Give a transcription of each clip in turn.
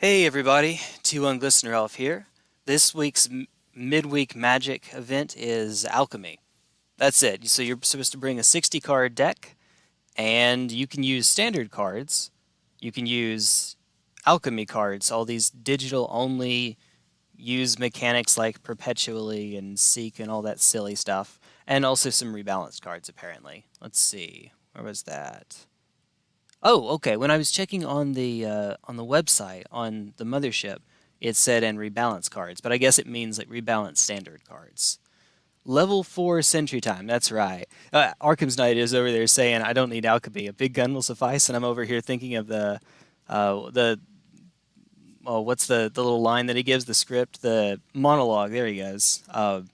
Hey everybody, T1 Glistener Elf here. This week's midweek magic event is Alchemy. That's it. So you're supposed to bring a 60 card deck, and you can use standard cards. You can use Alchemy cards, all these digital only, use mechanics like Perpetually and Seek and all that silly stuff, and also some rebalanced cards apparently. Let's see, where was that? Oh, okay. When I was checking on the website on the mothership, it said and rebalance cards, but I guess it means like rebalance standard cards. Level 4 Sentry Time, that's right. Arkham's Knight is over there saying, I don't need alchemy, a big gun will suffice, and I'm over here thinking of the oh, what's the little line that he gives, the script, the monologue, there he goes. The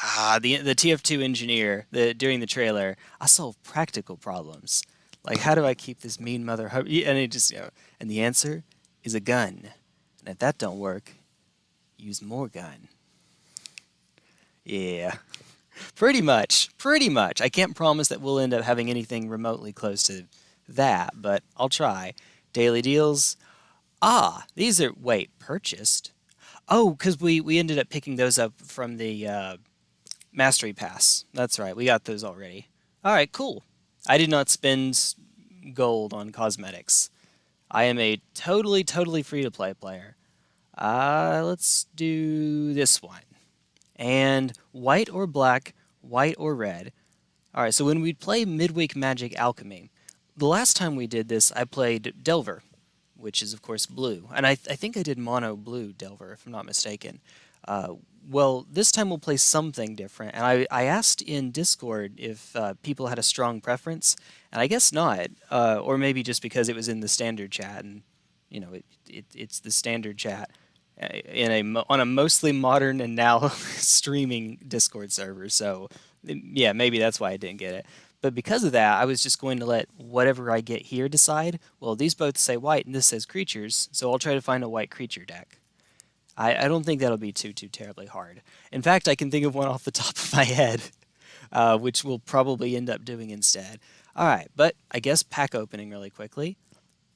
TF2 engineer during the trailer, I solve practical problems. Like, how do I keep this mean mother? And it just, and the answer is a gun. And if that don't work, use more gun. Yeah, pretty much. I can't promise that we'll end up having anything remotely close to that, but I'll try. Daily deals. These are, wait, purchased? Oh, because we ended up picking those up from the Mastery Pass. That's right, we got those already. All right, cool. I did not spend gold on cosmetics. I am a totally free-to-play player. Let's do this one. And white or black, white or red. Alright, so when we play Midweek Magic Alchemy, the last time we did this, I played Delver, which is, of course, blue. And I think I did mono blue Delver, if I'm not mistaken. Well, this time we'll play something different, and I asked in Discord if people had a strong preference, and I guess not, or maybe just because it was in the standard chat, and it's the standard chat on a mostly modern and now streaming Discord server. So yeah, maybe that's why I didn't get it. But because of that, I was just going to let whatever I get here decide. Well, these both say white, and this says creatures, so I'll try to find a white creature deck. I don't think that'll be too terribly hard. In fact, I can think of one off the top of my head, which we'll probably end up doing instead. All right, but I guess pack opening really quickly.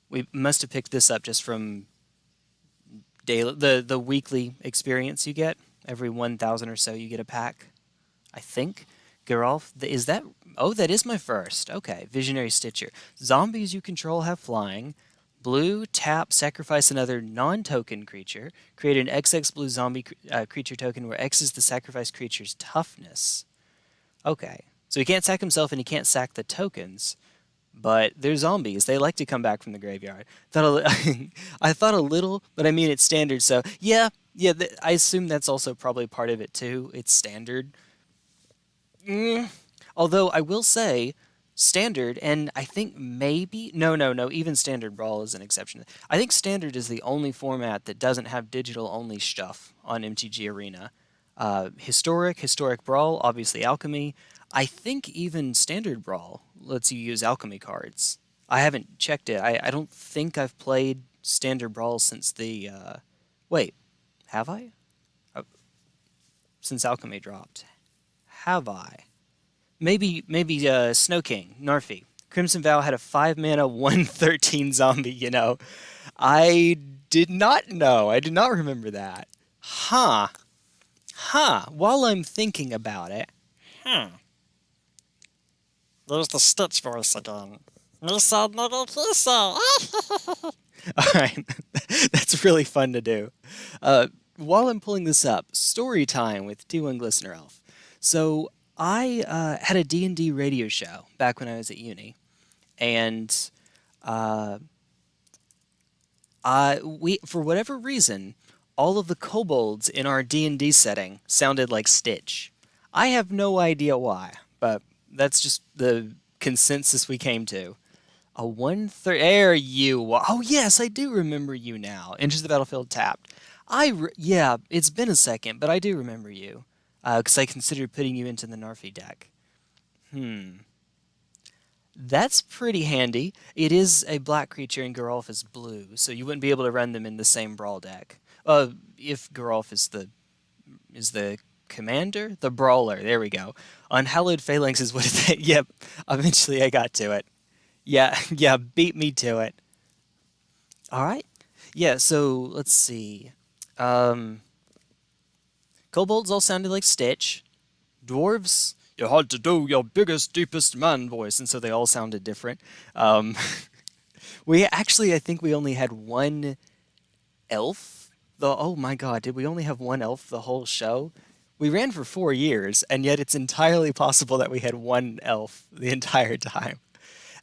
We must have picked this up just from daily, the weekly experience you get. Every 1,000 or so you get a pack, I think. Geralf, is that... Oh, that is my first. Okay, Visionary Stitcher. Zombies you control have flying. Blue, tap, sacrifice another non-token creature. Create an XX blue zombie creature token where X is the sacrificed creature's toughness. Okay, so he can't sack himself and he can't sack the tokens, but they're zombies. They like to come back from the graveyard. I thought a little, but I mean it's standard, so yeah, I assume that's also probably part of it too. It's standard. Although I will say, standard, and I think maybe... No, even Standard Brawl is an exception. I think Standard is the only format that doesn't have digital-only stuff on MTG Arena. Historic Brawl, obviously Alchemy. I think even Standard Brawl lets you use Alchemy cards. I haven't checked it. I don't think I've played Standard Brawl since the... Wait, have I? Oh, since Alchemy dropped. Have I? Maybe Snow King, Narfi. Crimson Vow had a 5-mana 1/13 zombie, I did not know. I did not remember that. Huh. While I'm thinking about it. There's the Stitch voice again. Misa nigga kisa. Alright. That's really fun to do. While I'm pulling this up, story time with T1 Glistener Elf. So... I had a D&D radio show back when I was at uni, and for whatever reason, all of the kobolds in our D&D setting sounded like Stitch. I have no idea why, but that's just the consensus we came to. A 1/3... There you... Oh yes, I do remember you now. Enters the battlefield tapped. Yeah, it's been a second, but I do remember you. Because I considered putting you into the Narfi deck. That's pretty handy. It is a black creature and Geralf is blue, so you wouldn't be able to run them in the same Brawl deck. If Geralf is the commander? The Brawler, there we go. Unhallowed Phalanx is what it is. Yep, eventually I got to it. Yeah, beat me to it. Alright. Yeah, so let's see. Um, Kobolds all sounded like Stitch. Dwarves, you had to do your biggest, deepest man voice, and so they all sounded different. Um, we actually, I think we only had one elf. Oh my god, did we only have one elf the whole show? We ran for 4 years, and yet it's entirely possible that we had one elf the entire time.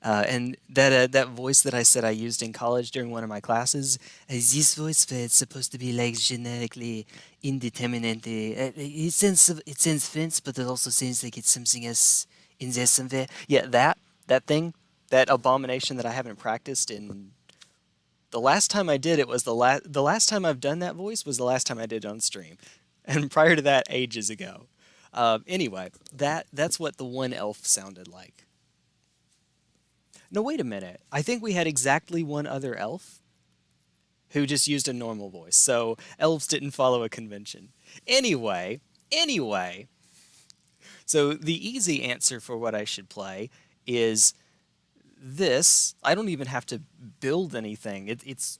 And that voice that I said I used in college during one of my classes, this voice is supposed to be like genetically indeterminate. It sounds French, but it also sounds like it's something else in there somewhere. Yeah, that thing, that abomination that I haven't practiced in. The last time I did it was the last time I've done that voice was the last time I did it on stream, and prior to that, ages ago. Anyway, that's what the one elf sounded like. No, wait a minute. I think we had exactly one other elf who just used a normal voice. So elves didn't follow a convention. Anyway, so the easy answer for what I should play is this. I don't even have to build anything. It's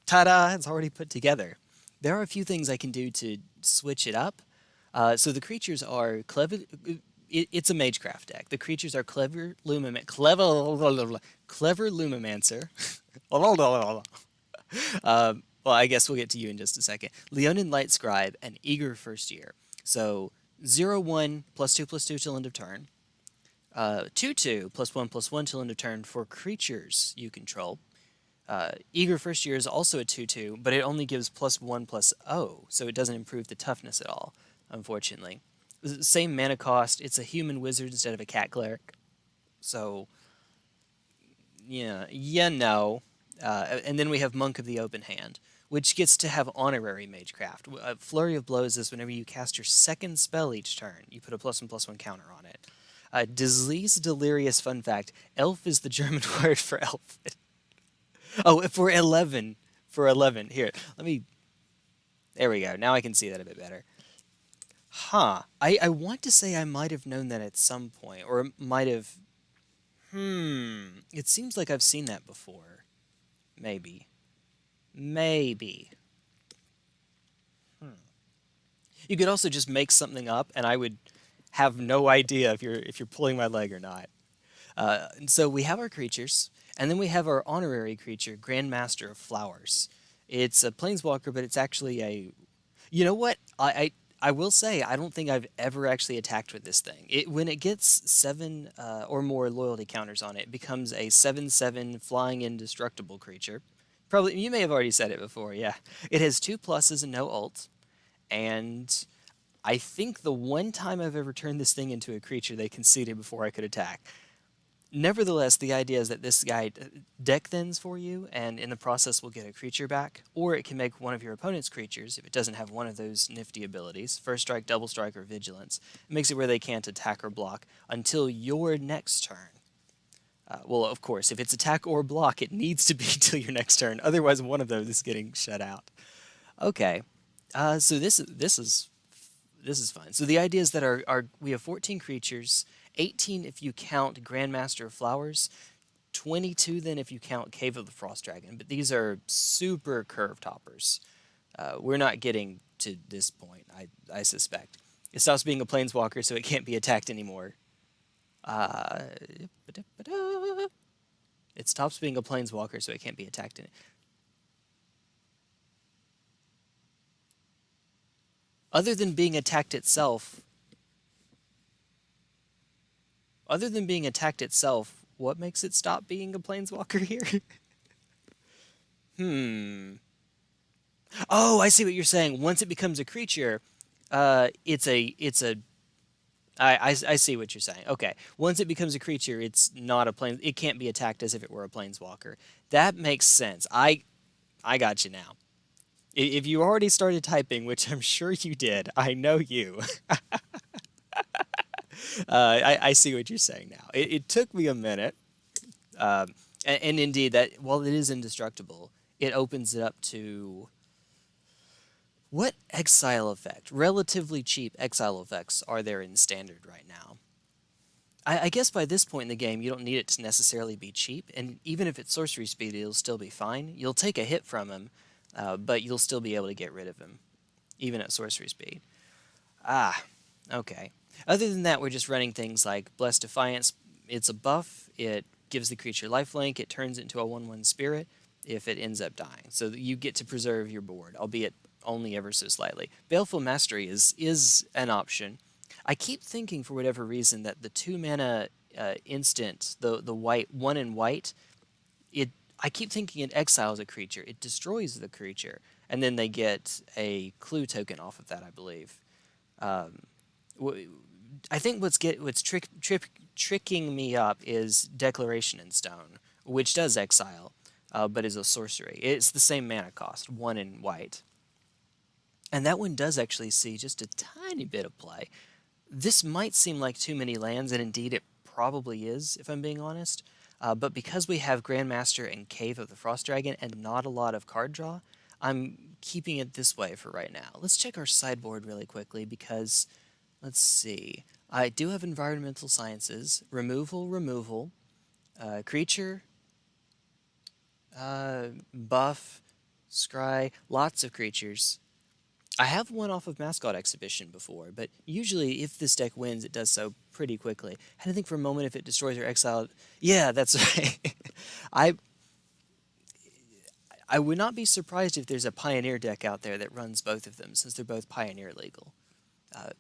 ta-da, it's already put together. There are a few things I can do to switch it up. So the creatures are clever. It's a magecraft deck. The creatures are clever Lumimancer. Well, I guess we'll get to you in just a second. Leonin Light Scribe and Eager First Year. So 0/1 +2/2 till end of turn. 2/2 +1/1 till end of turn for creatures you control. Eager First Year is also a 2/2, but it only gives +1/+0, so it doesn't improve the toughness at all, unfortunately. Same mana cost. It's a human wizard instead of a cat cleric. So, yeah, no. And then we have Monk of the Open Hand, which gets to have honorary magecraft. Flurry of Blows is whenever you cast your second spell each turn, you put a +1/+1 counter on it. Disease Delirious fun fact: elf is the German word for elf. Oh, for 11. For 11. Here, let me. There we go. Now I can see that a bit better. Huh. I want to say I might have known that at some point, or might have. It seems like I've seen that before. Maybe. Maybe. You could also just make something up, and I would have no idea if you're pulling my leg or not. And so we have our creatures, and then we have our honorary creature, Grandmaster of Flowers. It's a planeswalker, but it's actually a. You know what? I will say I don't think I've ever actually attacked with this thing. When it gets 7 or more loyalty counters on it, it becomes a 7/7 flying indestructible creature. Probably you may have already said it before. Yeah, it has 2 pluses and no ult, and I think the one time I've ever turned this thing into a creature, they conceded before I could attack. Nevertheless, the idea is that this guy deck thins for you, and in the process will get a creature back, or it can make one of your opponent's creatures, if it doesn't have one of those nifty abilities, First Strike, Double Strike, or Vigilance. It makes it where they can't attack or block until your next turn. Well, of course, if it's attack or block, it needs to be till your next turn. Otherwise, one of those is getting shut out. Okay, so this is fun. So the idea is that we have 14 creatures, 18 if you count Grandmaster of Flowers, 22 then if you count Cave of the Frost Dragon. But these are super curve toppers. We're not getting to this point, I suspect. It stops being a planeswalker, so it can't be attacked anymore. It stops being a planeswalker, so it can't be attacked in it. Other than being attacked itself, what makes it stop being a planeswalker here? Oh, I see what you're saying. Once it becomes a creature, it's a. I see what you're saying. Okay, once it becomes a creature, it's not a plane. It can't be attacked as if it were a planeswalker. That makes sense. I got you now. If you already started typing, which I'm sure you did, I know you. I see what you're saying now. It took me a minute. And indeed, that while it is indestructible, it opens it up to what exile effect? Relatively cheap exile effects are there in standard right now? I guess by this point in the game, you don't need it to necessarily be cheap, and even if it's sorcery speed, it'll still be fine. You'll take a hit from him, but you'll still be able to get rid of him, even at sorcery speed. Ah, okay. Other than that, we're just running things like Blessed Defiance. It's a buff. It gives the creature lifelink. It turns it into a 1/1 spirit if it ends up dying. So you get to preserve your board, albeit only ever so slightly. Baleful Mastery is an option. I keep thinking, for whatever reason, that the 2-mana instant, the white, 1 in white, I keep thinking it exiles a creature. It destroys the creature, and then they get a clue token off of that, I believe. I think what's tricking me up is Declaration in Stone, which does exile, but is a sorcery. It's the same mana cost, 1 in white. And that one does actually see just a tiny bit of play. This might seem like too many lands, and indeed it probably is, if I'm being honest. But because we have Grandmaster and Cave of the Frost Dragon and not a lot of card draw, I'm keeping it this way for right now. Let's check our sideboard really quickly because, let's see. I do have Environmental Sciences, Removal, Creature, Buff, Scry, lots of creatures. I have one off of Mascot Exhibition before, but usually if this deck wins, it does so pretty quickly. I had to think for a moment if it destroys or exiles. Yeah, that's right. I would not be surprised if there's a Pioneer deck out there that runs both of them, since they're both Pioneer legal.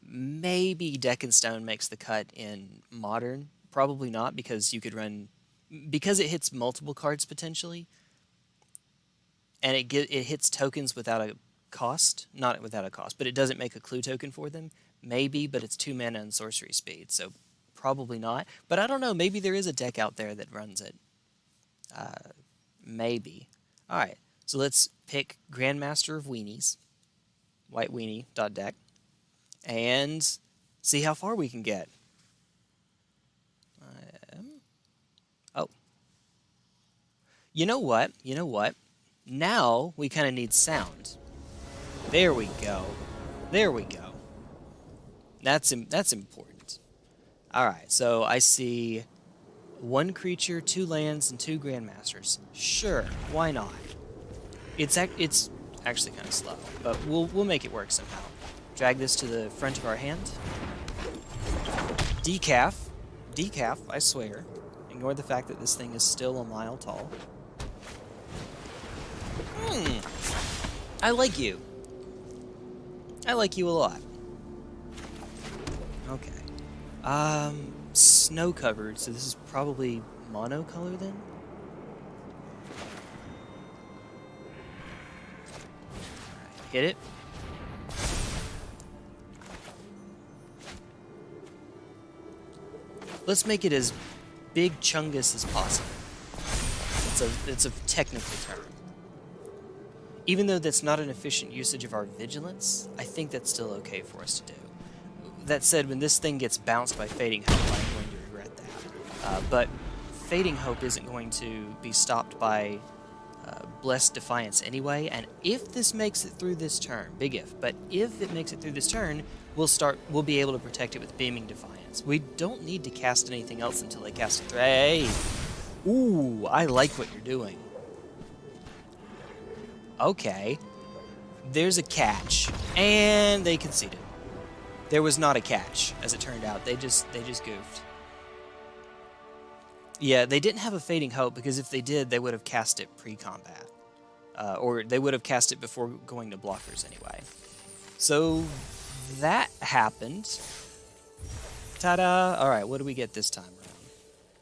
Maybe Deck and Stone makes the cut in Modern. Probably not, because you could run... Because it hits multiple cards, potentially, and it hits tokens without a cost. Not without a cost, but it doesn't make a clue token for them. Maybe, but it's 2 mana and sorcery speed, so probably not. But I don't know, maybe there is a deck out there that runs it. Maybe. Alright, so let's pick Grandmaster of Weenies, whiteweenie.deck, and see how far we can get. Oh. You know what? Now we kind of need sound. There we go. That's important. Alright, so I see 1 creature, 2 lands, and 2 Grandmasters. Sure, why not? It's actually kind of slow, but we'll make it work somehow. Drag this to the front of our hand. Decaf, I swear. Ignore the fact that this thing is still a mile tall. I like you. I like you a lot. Okay. Snow covered, so this is probably monocolor then? Alright, hit it. Let's make it as big chungus as possible. It's a technical term. Even though that's not an efficient usage of our vigilance, I think that's still okay for us to do. That said, when this thing gets bounced by Fading Hope, I'm going to regret that. But Fading Hope isn't going to be stopped by Blessed Defiance anyway, and if this makes it through this turn, big if, but if it makes it through this turn, we'll be able to protect it with Beaming Defiance. We don't need to cast anything else until they cast it through. Hey! Ooh, I like what you're doing. Okay. There's a catch. And they conceded. There was not a catch, as it turned out. They just goofed. Yeah, they didn't have a Fading Hope, because if they did, they would have cast it pre-combat. Or they would have cast it before going to blockers anyway. So, that happened. Ta-da! Alright, what do we get this time around?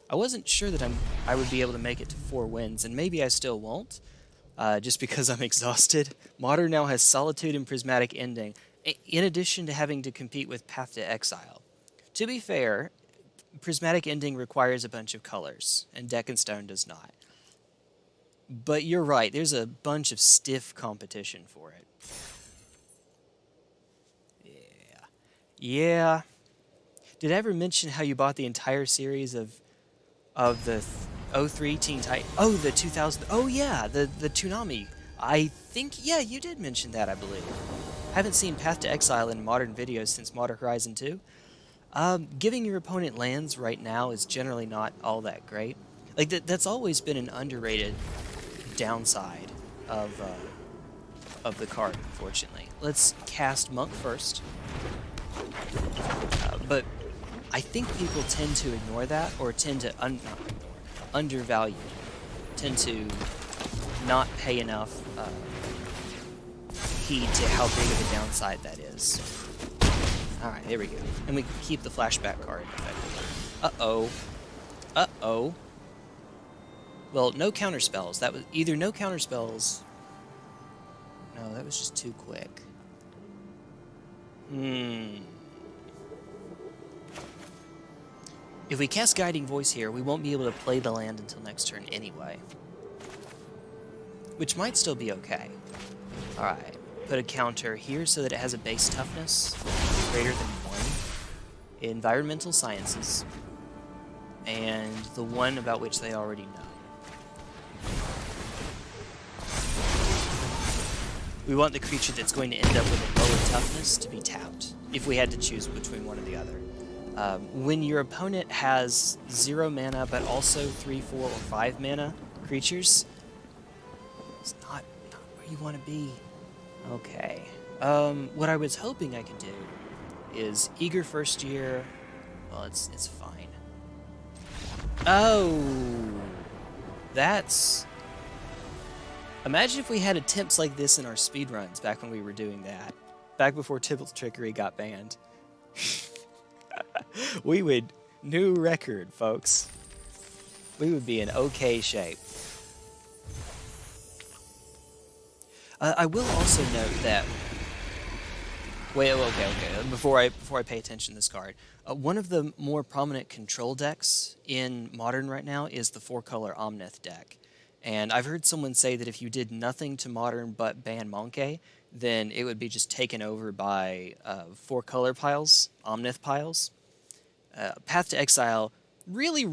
I wasn't sure that I would be able to make it to 4 wins, and maybe I still won't, just because I'm exhausted. Modern now has Solitude and Prismatic Ending, in addition to having to compete with Path to Exile. To be fair, Prismatic Ending requires a bunch of colors, and Deck and Stone does not. But you're right, there's a bunch of stiff competition for it. Yeah. Did I ever mention how you bought the entire series of the 03 Teen Titan? Oh, the 2000... Oh, yeah, the Toonami. I think... Yeah, you did mention that, I believe. I haven't seen Path to Exile in modern videos since Modern Horizon 2. Giving your opponent lands right now is generally not all that great. Like, that's always been an underrated downside of the card, unfortunately. Let's cast Monk first. But I think people tend to ignore that, or tend to undervalue, tend to not pay enough heed to how big of a downside that is. Alright, there we go. And we keep the flashback card effectively. Uh-oh. Uh-oh. Well, no counterspells. That was either no counterspells. No, that was just too quick. If we cast Guiding Voice here, we won't be able to play the land until next turn anyway. Which might still be okay. Alright. Put a counter here so that it has a base toughness greater than 1. Environmental Sciences. And the one about which they already know. We want the creature that's going to end up with a lower toughness to be tapped, if we had to choose between one or the other. When your opponent has 0 mana, but also 3, 4, or 5 mana creatures, it's not where you want to be. Okay. What I was hoping I could do is Eager First Year. Well, it's fine. Oh, that's... Imagine if we had attempts like this in our speedruns back when we were doing that. Back before Tibble Trickery got banned. We would... New record, folks. We would be in okay shape. I will also note that... Wait, okay. Before I pay attention to this card, one of the more prominent control decks in Modern right now is the 4-color Omnith deck. And I've heard someone say that if you did nothing to Modern but ban Monkey, then it would be just taken over by 4-color piles, Omnith piles. Path to Exile, really,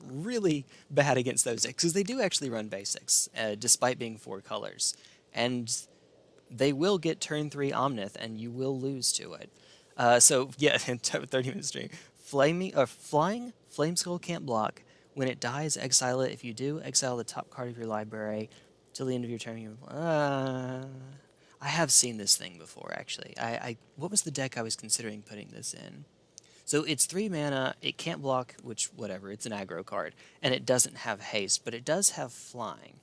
really bad against those decks, because they do actually run basics, despite being 4 colors. And they will get turn 3 Omnith, and you will lose to it. So, yeah, 30-minute stream. Flying Flameskull can't block. When it dies, exile it. If you do, exile the top card of your library till the end of your turn. I have seen this thing before, actually. What was the deck I was considering putting this in? So it's 3 mana, it can't block, which, whatever, it's an aggro card. And it doesn't have haste, but it does have flying.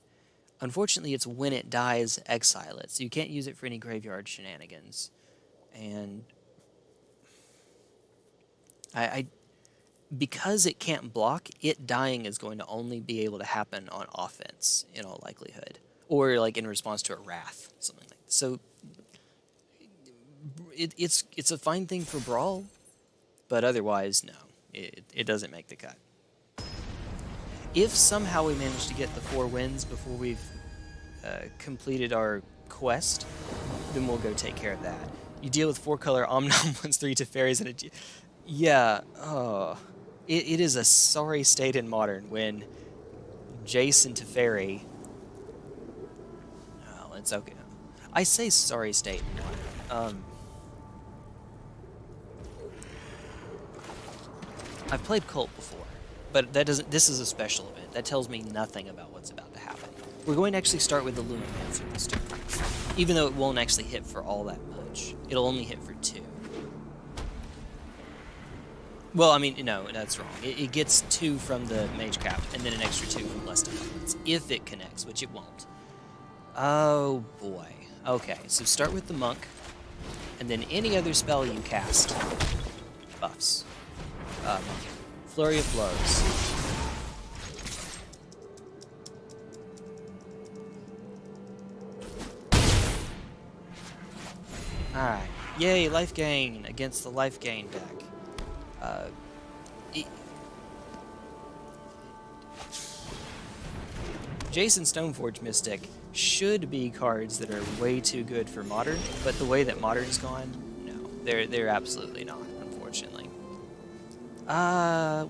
Unfortunately, it's when it dies, exile it. So you can't use it for any graveyard shenanigans. And... because it can't block, it dying is going to only be able to happen on offense, in all likelihood. Or, like, in response to a wrath, something like that. So, it's a fine thing for Brawl, but otherwise, no. It doesn't make the cut. If somehow we manage to get the 4 wins before we've completed our quest, then we'll go take care of that. You deal with 4-color Omnom, 1/3 Teferis, and a... Yeah, oh... It is a sorry state in Modern when Jason Teferi... Oh, it's okay. I say sorry state in Modern. I've played Cult before, but that doesn't... This is a special event. That tells me nothing about what's about to happen. We're going to actually start with the Lumimancer this turn, even though it won't actually hit for all that much. It'll only hit for 2. Well, I mean, no, that's wrong. It gets 2 from the Magecraft, and then an extra 2 from Blessed Abundance, if it connects, which it won't. Oh, boy. Okay, so start with the Monk, and then any other spell you cast buffs. Flurry of Blows. Alright. Yay, life gain against the life gain deck. Jason Stoneforge Mystic should be cards that are way too good for Modern, but the way that Modern's gone, no. They're absolutely not, unfortunately.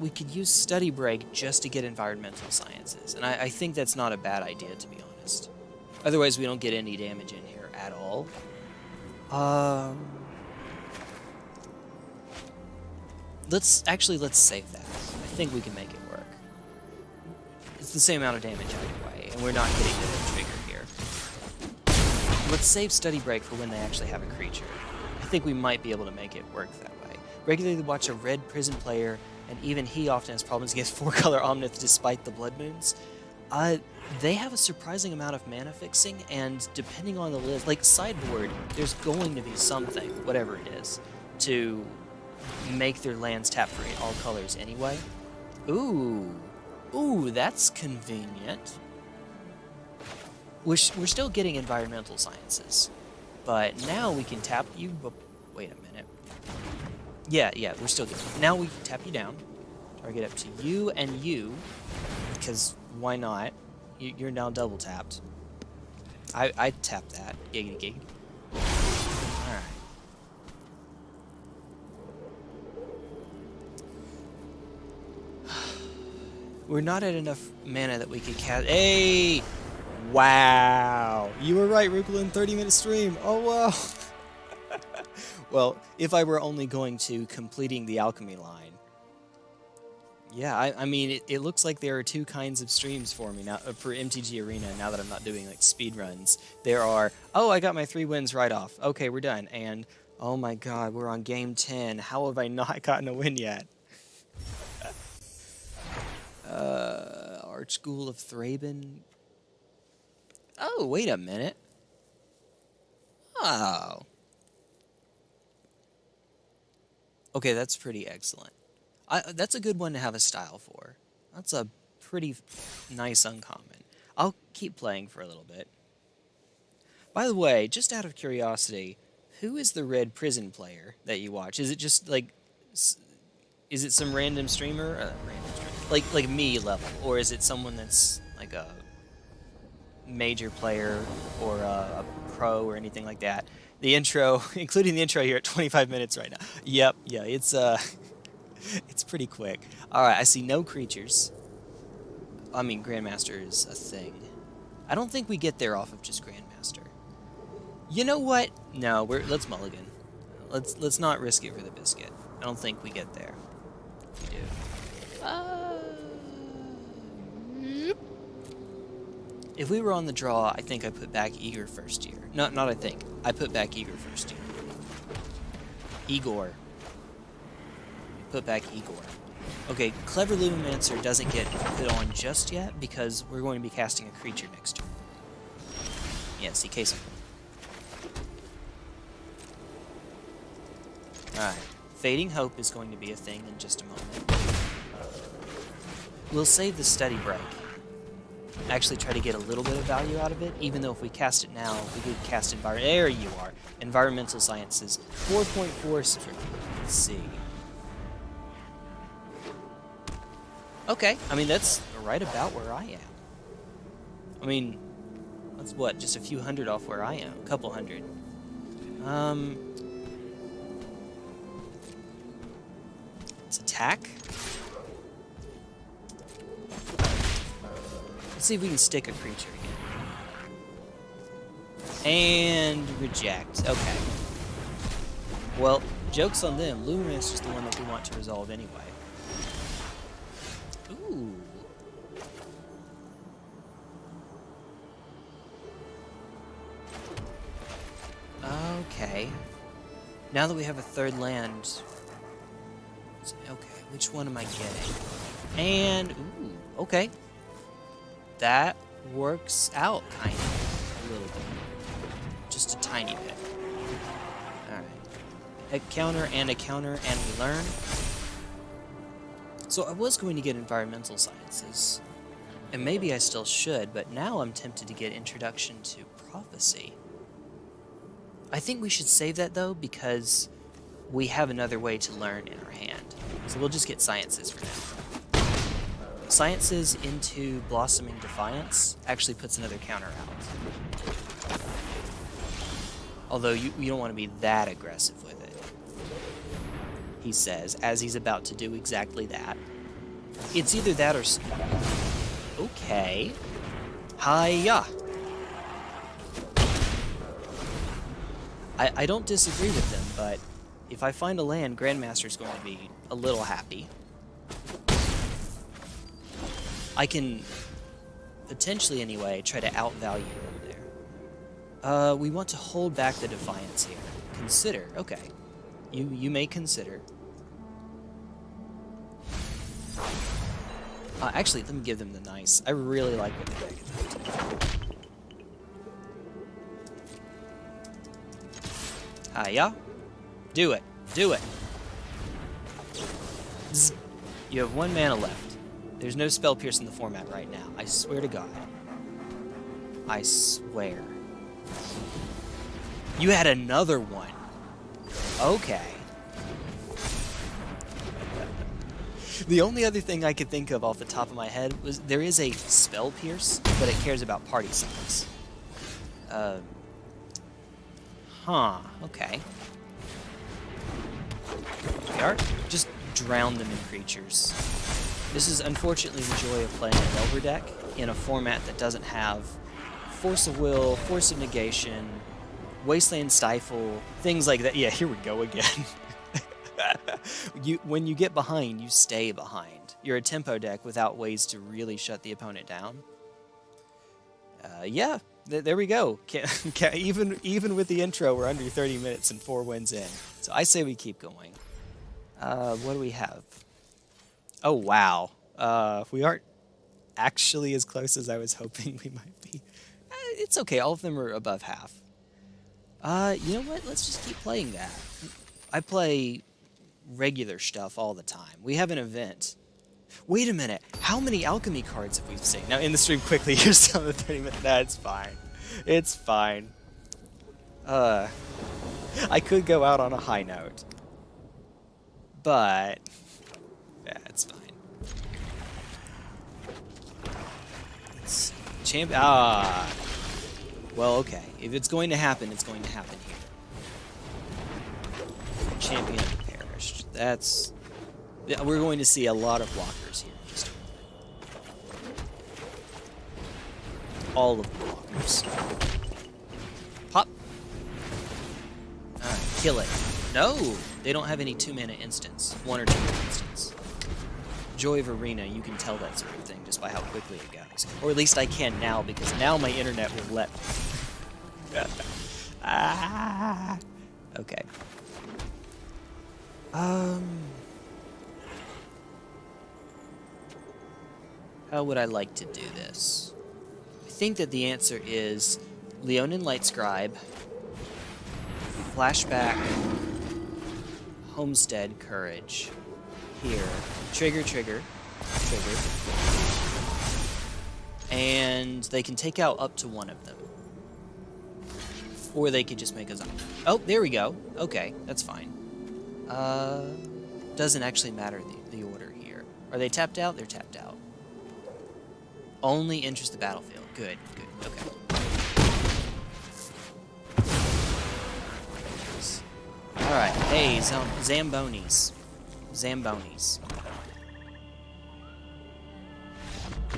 We could use Study Break just to get Environmental Sciences, and I think that's not a bad idea, to be honest. Otherwise, we don't get any damage in here at all. let's save that. I think we can make it work. It's the same amount of damage either way, and we're not getting to the trigger here. Let's save Study Break for when they actually have a creature. I think we might be able to make it work that way. Regularly watch a red prison player, and even he often has problems against 4-color Omnith despite the Blood Moons. They have a surprising amount of mana fixing, and depending on the list, like sideboard, there's going to be something, whatever it is, to make their lands tap for all colors anyway. Ooh, that's convenient. We're still getting environmental sciences, but now we can tap you. Wait a minute. Yeah, we're still getting. Now we can tap you down. Target up to you and you, because why not? You're now double tapped. I tap that. Giggity gig. Alright. We're not at enough mana that we could cast. Hey! Wow! You were right, Rukulin. 30-minute stream. Oh, wow! Well, if I were only going to completing the Alchemy line. Yeah, I mean, it looks like there are two kinds of streams for me now for MTG Arena now that I'm not doing like speed runs. There are, oh, I got my 3 wins right off. Okay, we're done. And oh my god, we're on game 10. How have I not gotten a win yet? Arch School of Thraben. Oh, wait a minute. Oh. Okay, that's pretty excellent. That's a good one to have a style for. That's a pretty nice uncommon. I'll keep playing for a little bit. By the way, just out of curiosity, who is the red prison player that you watch? Is it just like, is it some random streamer? Like me level, or is it someone that's like a major player or a pro or anything like that? The intro, including the intro here at 25 minutes right now. Yep, yeah, it's it's pretty quick. Alright, I see no creatures. I mean, Grandmaster is a thing. I don't think we get there off of just Grandmaster. You know what? No, let's mulligan. Let's not risk it for the biscuit. I don't think we get there. We do. If we were on the draw, I think I put back Igor first year. Not I think. I put back Igor first year. Igor. Put back Igor. Okay, Clever Lumimancer doesn't get put on just yet because we're going to be casting a creature next turn. Yeah, see, case. Alright. Fading Hope is going to be a thing in just a moment. We'll save the Study Break. Actually try to get a little bit of value out of it, even though if we cast it now, we could cast there you are. Environmental Sciences. 4.4 strength. Let's see. Okay, I mean, that's right about where I am. I mean, that's what, just a few hundred off where I am. A couple hundred. Let's attack. Let's see if we can stick a creature again. And reject. Okay. Well, joke's on them. Luminous is the one that we want to resolve anyway. Ooh. Okay. Now that we have a third land... Okay, which one am I getting? And... Ooh, okay. That works out, kind of. A little bit. Just a tiny bit. Alright. A counter, and we learn. So I was going to get Environmental Sciences. And maybe I still should, but now I'm tempted to get Introduction to Prophecy. I think we should save that, though, because we have another way to learn in our hand. So we'll just get Sciences for now. Sciences into Blossoming Defiance actually puts another counter out. Although you don't want to be that aggressive with it. He says, as he's about to do exactly that. It's either that or... Okay. Hiya! I don't disagree with them, but if I find a land, Grandmaster's going to be a little happy. I can potentially, anyway, try to outvalue them there. We want to hold back the Defiance here. Consider. Okay. You may consider. Actually, let me give them the nice. I really like what the deck is up to. Hiya. Do it. Do it. Zzz. You have 1 mana left. There's no Spell Pierce in the format right now. I swear to God. I swear. You had another one. Okay. The only other thing I could think of off the top of my head was there is a Spell Pierce, but it cares about party size. Okay. We are. Just drown them in creatures. This is unfortunately the joy of playing a Delver deck in a format that doesn't have Force of Will, Force of Negation, Wasteland Stifle, things like that. Yeah, here we go again. When you get behind, you stay behind. You're a tempo deck without ways to really shut the opponent down. Yeah, there we go. Even with the intro, we're under 30 minutes and 4 wins in. So I say we keep going. What do we have? Oh, wow. We aren't actually as close as I was hoping we might be. It's okay. All of them are above half. You know what? Let's just keep playing that. I play regular stuff all the time. We have an event. Wait a minute. How many Alchemy cards have we seen? Now, in the stream quickly, you're still in the 30 minutes. Nah, it's fine. It's fine. I could go out on a high note. But yeah, it's fine. Well, okay. If it's going to happen, it's going to happen here. Champion of the Perished. We're going to see a lot of blockers here. Just all of the blockers. Pop. Kill it. No! They don't have any 2-mana instants. 1 or 2 mana instants. Joy of Arena, you can tell that sort of thing just by how quickly it goes. Or at least I can now, because now my internet will let me. Okay. How would I like to do this? I think that the answer is Leonin Light Scribe, Flashback, Homestead Courage, here, Trigger, and they can take out up to 1 of them. Or they could just make a zombie. Oh, there we go. Okay, that's fine. Doesn't actually matter the order here. Are they tapped out? They're tapped out. Only enters the battlefield. Good, okay. Alright, hey, Zambonis.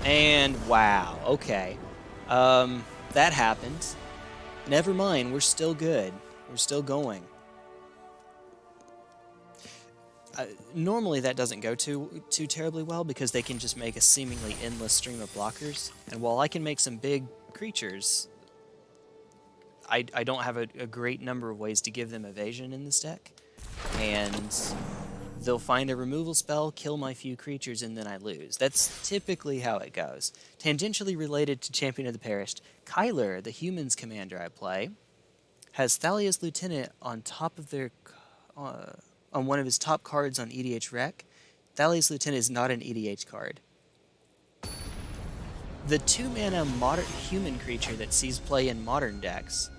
And wow, okay. That happened. Never mind, we're still good. We're still going. Normally that doesn't go too terribly well because they can just make a seemingly endless stream of blockers. And while I can make some big creatures, I don't have a great number of ways to give them evasion in this deck. And they'll find a removal spell, kill my few creatures, and then I lose. That's typically how it goes. Tangentially related to Champion of the Perished, Kyler, the humans commander I play, has Thalia's Lieutenant on top of their... on one of his top cards on EDH Rec. Thalia's Lieutenant is not an EDH card. The 2-mana modern human creature that sees play in modern decks,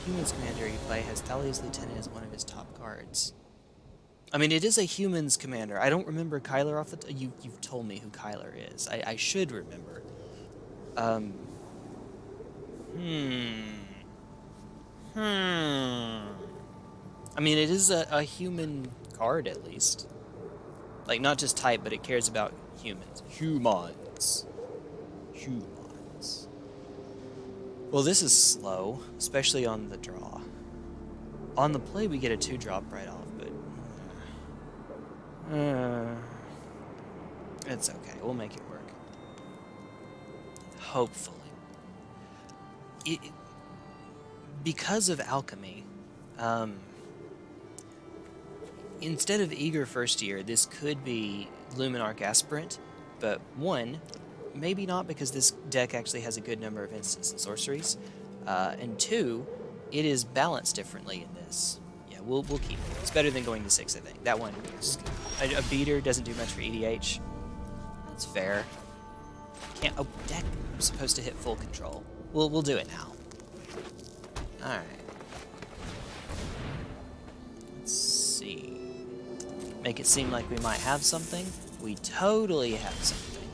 Humans Commander you play has Thalia's Lieutenant as one of his top cards. I mean, it is a Humans Commander. I don't remember Kyler off the... You've told me who Kyler is. I should remember. I mean, it is a human card, at least. Like, not just type, but it cares about humans. Humans. Well, this is slow, especially on the draw. On the play, we get a 2-drop right off, but It's okay. We'll make it work. Hopefully. Because of Alchemy, instead of Eager First Year, this could be Luminarch Aspirant, but one, maybe not because this deck actually has a good number of instants and sorceries, and two, it is balanced differently in this. Yeah, we'll keep it. It's better than going to 6, I think. That one is good. A beater doesn't do much for EDH. That's fair. Can't. Oh, deck. I'm supposed to hit full control. We'll do it now. All right. Let's see. Make it seem like we might have something. We totally have something.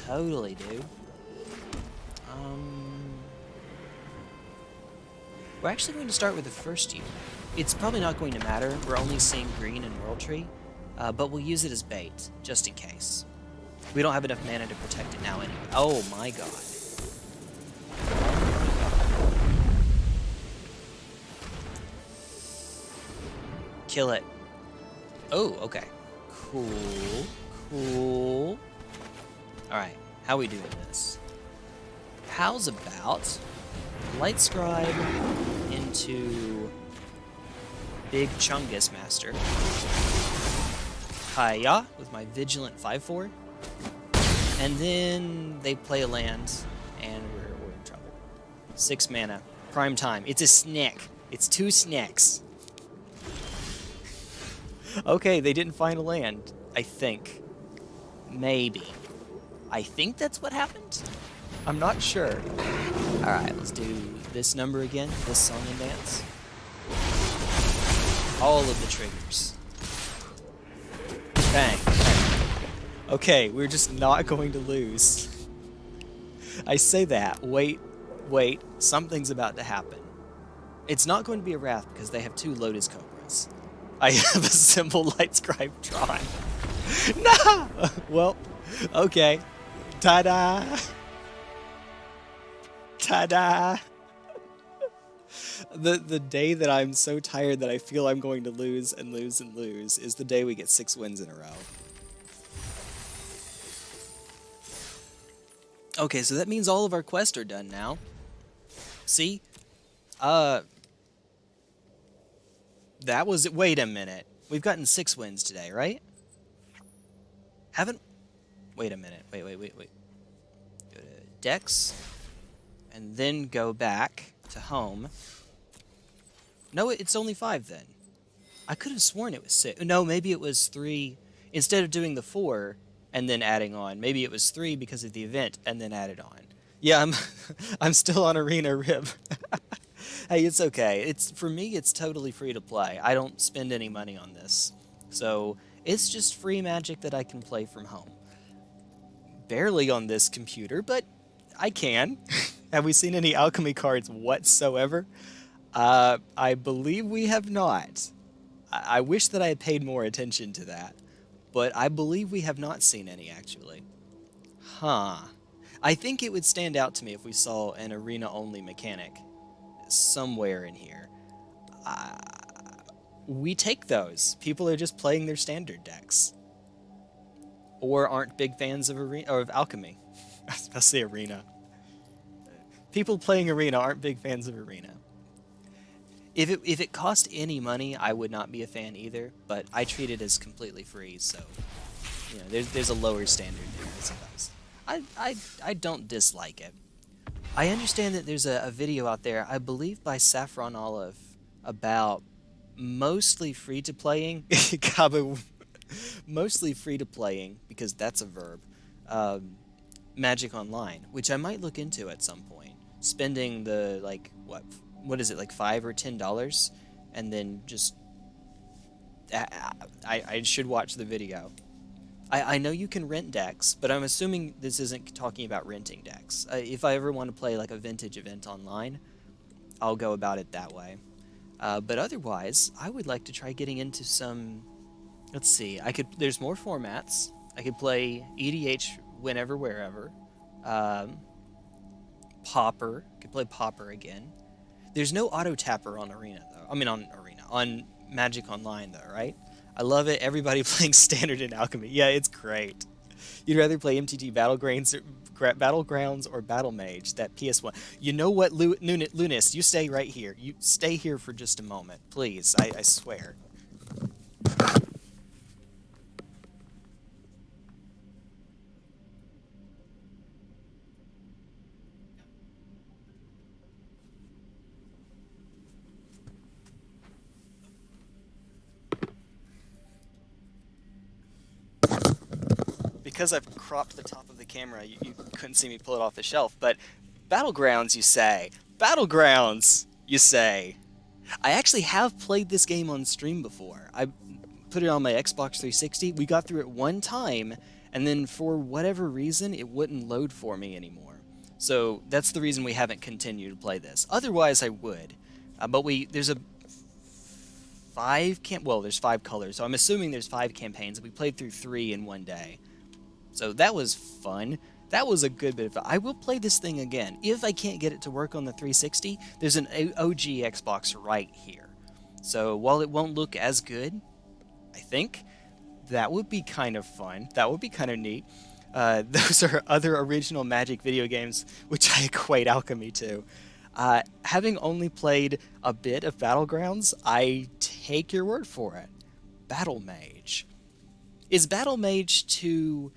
Totally do. We're actually going to start with the first year. It's probably not going to matter. We're only seeing green in World Tree, but we'll use it as bait, just in case. We don't have enough mana to protect it now anyway. Oh my god. Kill it. Oh, okay. Cool. Alright, how are we doing this? How's about Light Scribe into Big Chungus Master. Hiya with my Vigilant 5/4. And then they play a land, and we're in trouble. 6 mana. Prime time. It's a snack. It's 2 snacks. Okay, they didn't find a land. I think. Maybe. I think that's what happened? I'm not sure. Alright, let's do this number again. This song and dance. All of the triggers. Bang. Okay, we're just not going to lose. I say that. Wait. Something's about to happen. It's not going to be a Wrath because they have 2 Lotus Cobras. I have a simple Light Scribe Tron. No! Well, okay. Ta-da! Ta-da! The day that I'm so tired that I feel I'm going to lose and lose and lose is the day we get 6 wins in a row. Okay, so that means all of our quests are done now. See? That was... Wait a minute. We've gotten 6 wins today, right? Haven't... Wait a minute. Wait. Go to Dex. And then go back to home. No, it's only 5 then. I could have sworn it was 6. No, maybe it was 3. Instead of doing the 4 and then adding on, maybe it was 3 because of the event and then added on. Yeah, I'm still on Arena Rib. Hey, it's okay. For me, it's totally free to play. I don't spend any money on this. So, it's just free Magic that I can play from home. Barely on this computer, but I can. Have we seen any Alchemy cards whatsoever? I believe we have not. I wish that I had paid more attention to that. But I believe we have not seen any, actually. Huh. I think it would stand out to me if we saw an arena-only mechanic somewhere in here. We take those. People are just playing their standard decks. Or aren't big fans of Alchemy. I was about to say Arena. People playing Arena aren't big fans of Arena. If it cost any money, I would not be a fan either, but I treat it as completely free, so you know, there's a lower standard there, I suppose. I don't dislike it. I understand that there's a video out there, I believe by Saffron Olive, about mostly free-to-playing, mostly free-to-playing, because that's a verb, Magic Online, which I might look into at some point. Spending the, like, what is it, like $5 or $10, and then just... I should watch the video. I know you can rent decks, but I'm assuming this isn't talking about renting decks. If I ever want to play like a vintage event online, I'll go about it that way. But otherwise, I would like to try getting into some... Let's see, there's more formats. I could play EDH whenever, wherever. Pauper. Could play Pauper again. There's no auto-tapper on Arena, though. I mean, on Magic Online, though, right? I love it. Everybody playing Standard in Alchemy. Yeah, it's great. You'd rather play MTG Battlegrounds or Battle Mage, that PS1. You know what, Lunis, you stay right here. You stay here for just a moment, please. I swear. Because I've cropped the top of the camera, you couldn't see me pull it off the shelf, but Battlegrounds, you say. Battlegrounds, you say. I actually have played this game on stream before. I put it on my Xbox 360. We got through it one time, and then for whatever reason, it wouldn't load for me anymore. So that's the reason we haven't continued to play this. Otherwise, I would. But there's there's 5 colors, so I'm assuming there's 5 campaigns. We played through 3 in one day. So that was fun. That was a good bit of fun. I will play this thing again. If I can't get it to work on the 360, there's an OG Xbox right here. So while it won't look as good, I think, that would be kind of fun. That would be kind of neat. Those are other original Magic video games, which I equate Alchemy to. Having only played a bit of Battlegrounds, I take your word for it. Battle Mage. Is Battle Mage to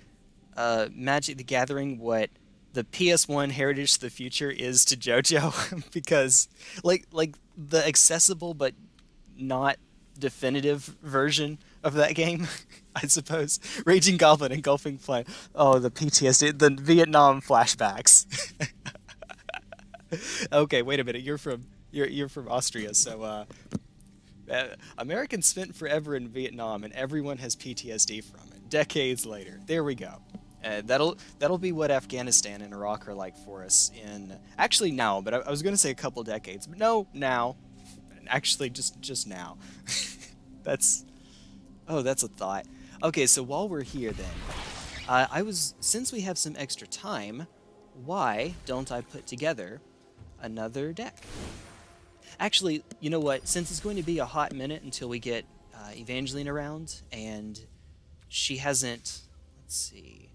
Magic the Gathering what the PS1 Heritage to the Future is to JoJo? Because like the accessible but not definitive version of that game, I suppose. Raging Goblin, Engulfing Flame. Oh, the PTSD, the Vietnam flashbacks. Okay, wait a minute. You're from Austria, so Americans spent forever in Vietnam, and everyone has PTSD from it. Decades later, there we go. That'll be what Afghanistan and Iraq are like for us in actually now, but I was going to say a couple decades, but no, now, actually just now. That's a thought. Okay, so while we're here then, since we have some extra time, why don't I put together another deck? Actually, you know what? Since it's going to be a hot minute until we get Evangeline around, and she hasn't, let's see,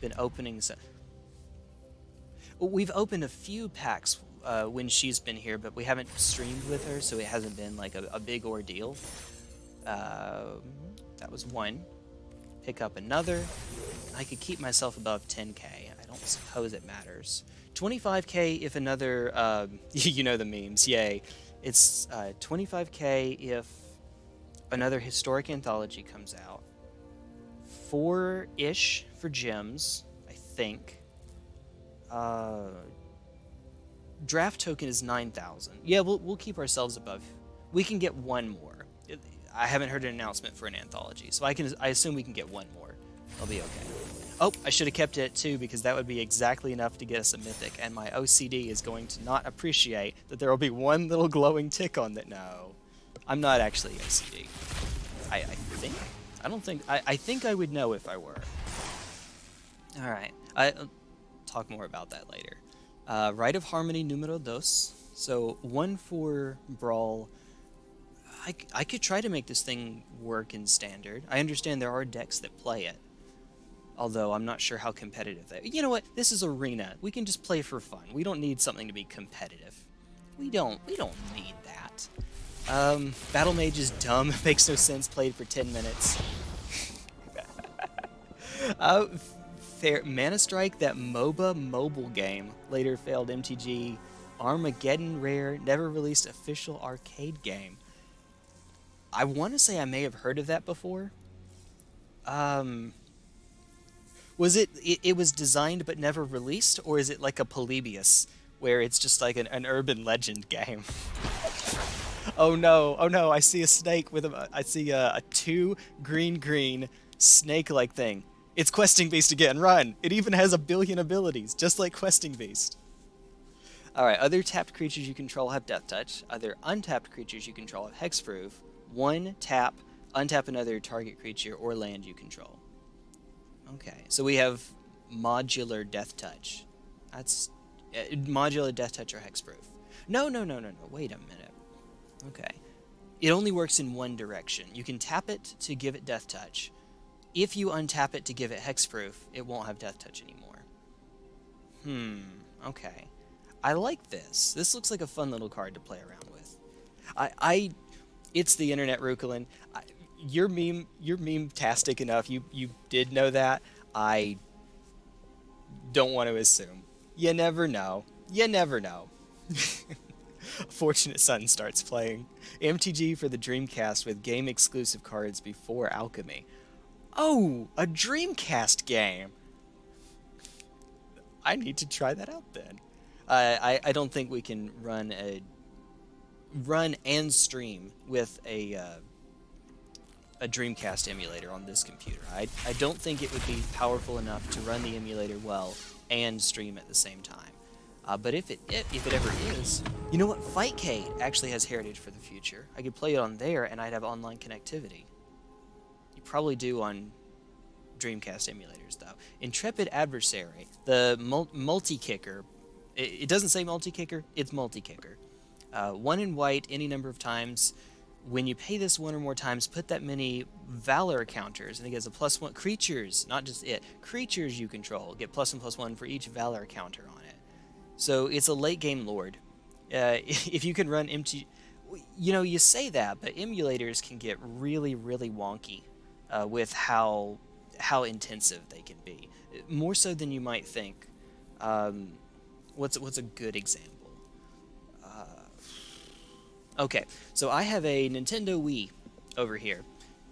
been opening some. We've opened a few packs when she's been here, but we haven't streamed with her, so it hasn't been like a big ordeal. That was one. Pick up another. I could keep myself above 10k. I don't suppose it matters. 25k if another, you know the memes, yay. It's 25k if another historic anthology comes out. 4-ish for gems, I think. Draft token is 9,000. Yeah, we'll keep ourselves above. We can get one more. I haven't heard an announcement for an anthology, so I assume we can get one more. I'll be okay. Oh, I should have kept it at 2 because that would be exactly enough to get us a mythic, and my OCD is going to not appreciate that there will be one little glowing tick on that. No, I'm not actually OCD. I think. I don't think. I think I would know if I were. All right. I'll talk more about that later. Rite of Harmony numero dos. So 1 for Brawl. I could try to make this thing work in Standard. I understand there are decks that play it. Although I'm not sure how competitive they... You know what? This is Arena. We can just play for fun. We don't need something to be competitive. We don't need that. Battle Mage is dumb. It makes no sense. Played for 10 minutes. Mana Strike, that MOBA mobile game, later failed MTG. Armageddon Rare, never released official arcade game. I want to say I may have heard of that before. Was it was designed but never released, or is it like a Polybius, where it's just like an urban legend game? Oh no, I see a snake with I see a 2 green snake-like thing. It's Questing Beast again, run! It even has a billion abilities, just like Questing Beast. Alright, other tapped creatures you control have Death Touch. Other untapped creatures you control have Hexproof. 1 tap, untap another target creature or land you control. Okay, so we have modular Death Touch. That's modular Death Touch or Hexproof. No, wait a minute. Okay. It only works in one direction. You can tap it to give it Death Touch, if you untap it to give it hexproof, it won't have death touch anymore. Okay. I like this. This looks like a fun little card to play around with. It's the internet, Rukulin. You're meme-tastic enough. You did know that. I don't want to assume. You never know. You never know. Fortunate Son starts playing. MTG for the Dreamcast with game-exclusive cards before Alchemy. Oh, a Dreamcast game! I need to try that out then. I don't think we can run and stream with a Dreamcast emulator on this computer. I don't think it would be powerful enough to run the emulator well and stream at the same time. But if it ever is, you know what? Fightcade actually has Heritage for the Future. I could play it on there, and I'd have online connectivity. You probably do on Dreamcast emulators, though. Intrepid Adversary, the multi-kicker. It doesn't say multi-kicker, it's multi-kicker. 1 in white any number of times. When you pay this 1 or more times, put that many Valor counters, and it gets a +1. Creatures, not just it. Creatures you control get +1/+1 for each Valor counter on it. So it's a late-game lord. If you can run MTG... You know, you say that, but emulators can get really, really wonky with how intensive they can be. More so than you might think. What's a good example? Okay, so I have a Nintendo Wii over here,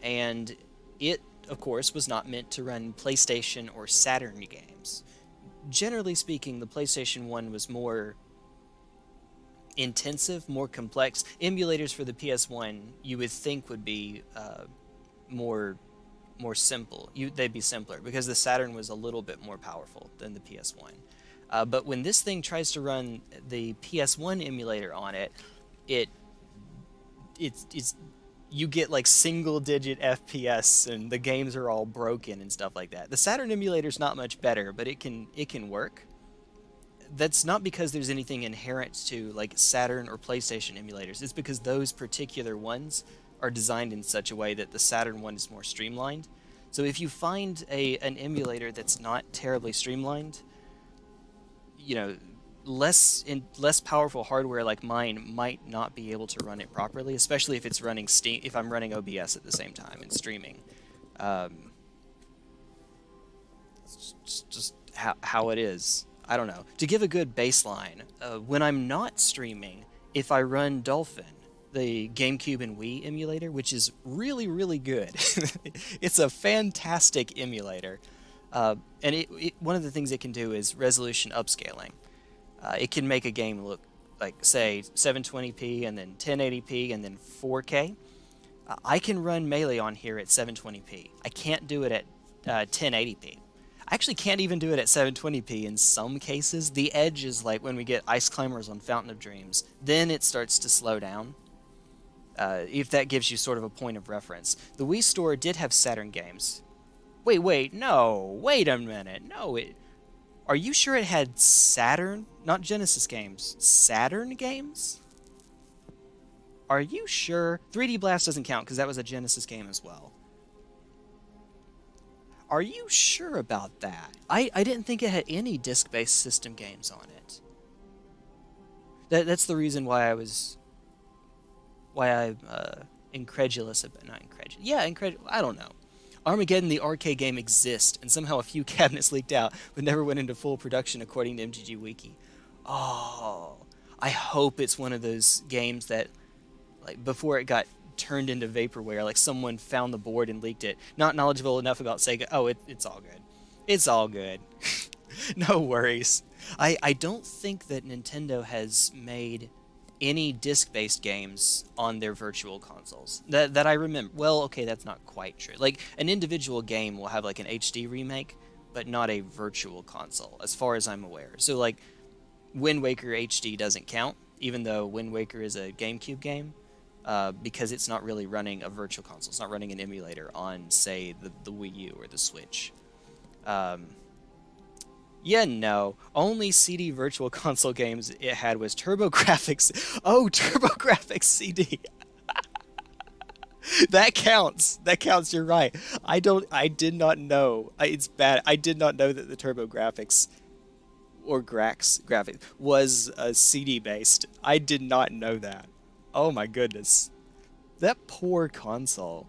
and it, of course, was not meant to run PlayStation or Saturn games. Generally speaking, the PlayStation 1 was more intensive, more complex. Emulators for the PS1, you would think would be more simple. They'd be simpler, because the Saturn was a little bit more powerful than the PS1. But when this thing tries to run the PS1 emulator on it, you get like single-digit FPS, and the games are all broken and stuff like that. The Saturn emulator's not much better, but it can work. That's not because there's anything inherent to like Saturn or PlayStation emulators. It's because those particular ones are designed in such a way that the Saturn one is more streamlined. So if you find an emulator that's not terribly streamlined, you know, less powerful hardware like mine might not be able to run it properly, especially if it's running Steam. If I'm running OBS at the same time and streaming, it's just how it is. I don't know. To give a good baseline, when I'm not streaming, if I run Dolphin, the GameCube and Wii emulator, which is really, really good. It's a fantastic emulator. And one of the things it can do is resolution upscaling. It can make a game look like, say, 720p and then 1080p and then 4K. I can run Melee on here at 720p. I can't do it at 1080p. I actually can't even do it at 720p in some cases. The edge is like when we get Ice Climbers on Fountain of Dreams. Then it starts to slow down. If that gives you sort of a point of reference. The Wii Store did have Saturn games. Wait a minute. No, are you sure it had Saturn? Not Genesis games. Saturn games? Are you sure? 3D Blast doesn't count because that was a Genesis game as well. Are you sure about that? I didn't think it had any disc-based system games on it. That's the reason why I'm incredulous about... Not incredulous. Yeah, incredulous. I don't know. Armageddon, the arcade game, exists, and somehow a few cabinets leaked out, but never went into full production according to MTG Wiki. Oh, I hope it's one of those games that, like, before it got turned into vaporware, like someone found the board and leaked it. Not knowledgeable enough about Sega. Oh, it's all good. It's all good. No worries. I don't think that Nintendo has made any disc-based games on their virtual consoles that I remember. Well, okay, that's not quite true. Like, an individual game will have like an HD remake, but not a virtual console, as far as I'm aware. So, like, Wind Waker HD doesn't count, even though Wind Waker is a GameCube game, because it's not really running a virtual console. It's not running an emulator on, say, the Wii U or the Switch. Yeah, no. Only CD Virtual Console games it had was TurboGrafx. Oh, TurboGrafx CD. That counts. That counts. You're right. I did not know. It's bad. I did not know that the TurboGrafx or Grax graphics was CD based. I did not know that. Oh my goodness. That poor console.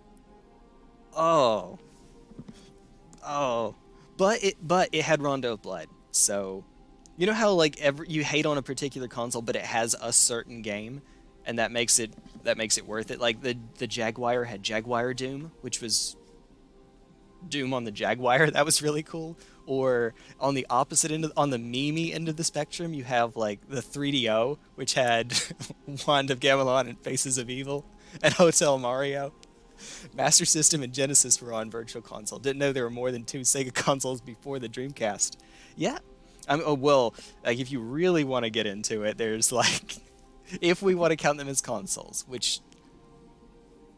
Oh. Oh. But it had Rondo of Blood. So, you know how like you hate on a particular console, but it has a certain game, and that makes it worth it. Like the Jaguar had Jaguar Doom, which was Doom on the Jaguar. That was really cool. Or on the opposite end, on the Mimi end of the spectrum, you have like the 3DO, which had Wand of Gamelon and Faces of Evil, and Hotel Mario. Master System and Genesis were on Virtual Console. Didn't know there were more than 2 Sega consoles before the Dreamcast. Yeah. Well, like if you really want to get into it, there's like, if we want to count them as consoles, which,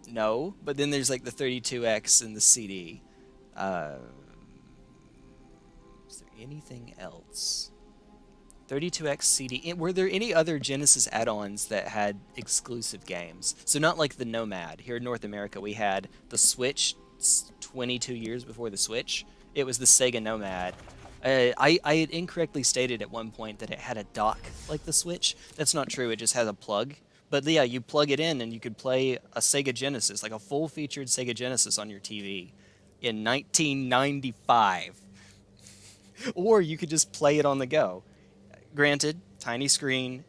no, but then there's like the 32X and the CD. Is there anything else? 32X CD. Were there any other Genesis add-ons that had exclusive games? So not like the Nomad. Here in North America, we had the Switch 22 years before the Switch. It was the Sega Nomad. I had incorrectly stated at one point that it had a dock like the Switch. That's not true. It just has a plug. But yeah, you plug it in and you could play a Sega Genesis, like a full-featured Sega Genesis on your TV in 1995. Or you could just play it on the go. Granted, tiny screen,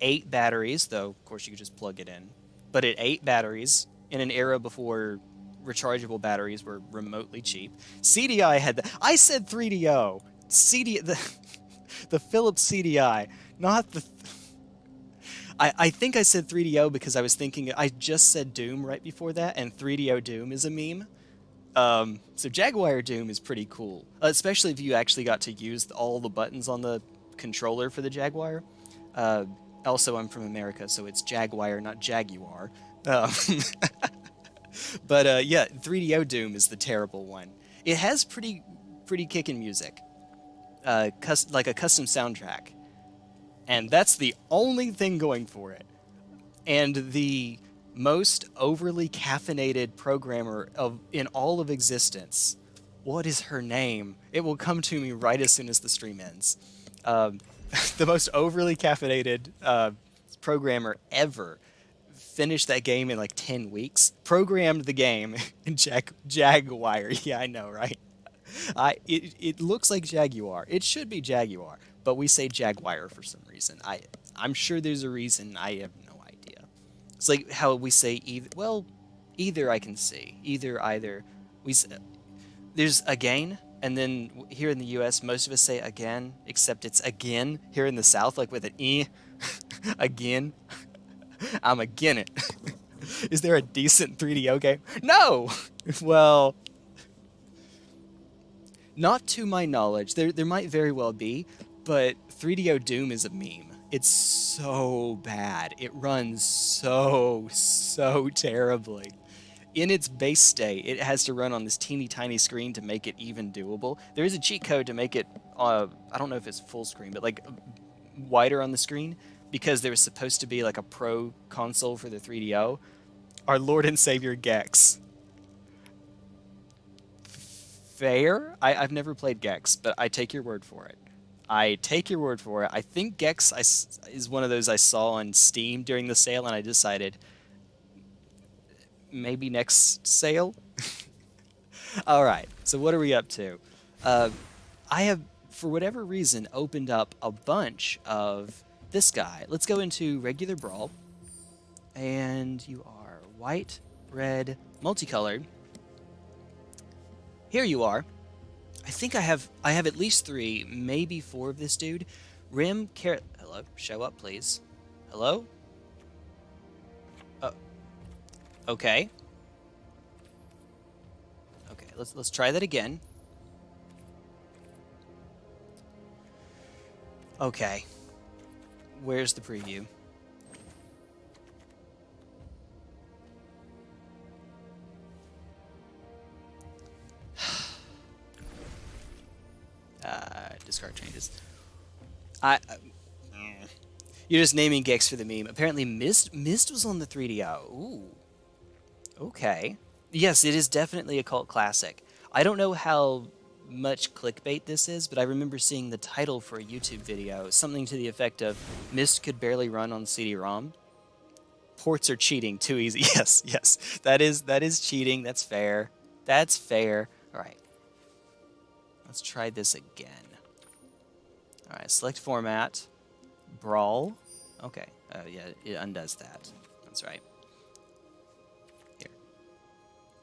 8 batteries, though of course you could just plug it in. But at 8 batteries, in an era before rechargeable batteries were remotely cheap. CDI had I said 3DO. The Philips CDI, not the... I think I said 3DO because I was thinking... I just said Doom right before that, and 3DO Doom is a meme. So Jaguar Doom is pretty cool, especially if you actually got to use all the buttons on the controller for the Jaguar. Also, I'm from America, so it's Jaguar, not Jaguar. But yeah, 3DO Doom is the terrible one. It has pretty kickin' music, like a custom soundtrack, and that's the only thing going for it. And the most overly caffeinated programmer in all of existence. What is her name? It will come to me right as soon as the stream ends. The most overly caffeinated programmer ever finished that game in like 10 weeks. Programmed the game in Jaguar. Yeah, I know, right? It looks like Jaguar. It should be Jaguar, but we say Jaguar for some reason. I'm sure there's a reason. I have no idea. It's like how we say either. Well, either I can see. Either. There's again, and then here in the U.S., most of us say again, except it's again here in the South, like with an E. Again. I'm again it. Is there a decent 3DO game? No! Well, not to my knowledge. There might very well be, but 3DO Doom is a meme. It's so bad. It runs so terribly. In its base state, it has to run on this teeny tiny screen to make it even doable. There is a cheat code to make it, I don't know if it's full screen, but like wider on the screen, because there was supposed to be like a pro console for the 3DO. Our Lord and Savior Gex. Fair? I've never played Gex, but I take your word for it. I think Gex is one of those I saw on Steam during the sale, and I decided maybe next sale? All right, so what are we up to? I have, for whatever reason, opened up a bunch of this guy. Let's go into regular Brawl. And you are white, red, multicolored. Here you are. I think I have at least 3, maybe 4 of this dude. Rim, Carrot. Hello, show up, please. Hello? Okay. Okay, let's try that again. Okay. Where's the preview? Discard changes. You're just naming Gex for the meme. Apparently Mist was on the 3DO. Ooh. Okay. Yes, it is definitely a cult classic. I don't know how much clickbait this is, but I remember seeing the title for a YouTube video, something to the effect of Myst could barely run on CD-ROM. Ports are cheating, too easy. Yes, yes. That is cheating. That's fair. That's fair. All right. Let's try this again. All right, select format. Brawl. Okay. Yeah, it undoes that. That's right. Here.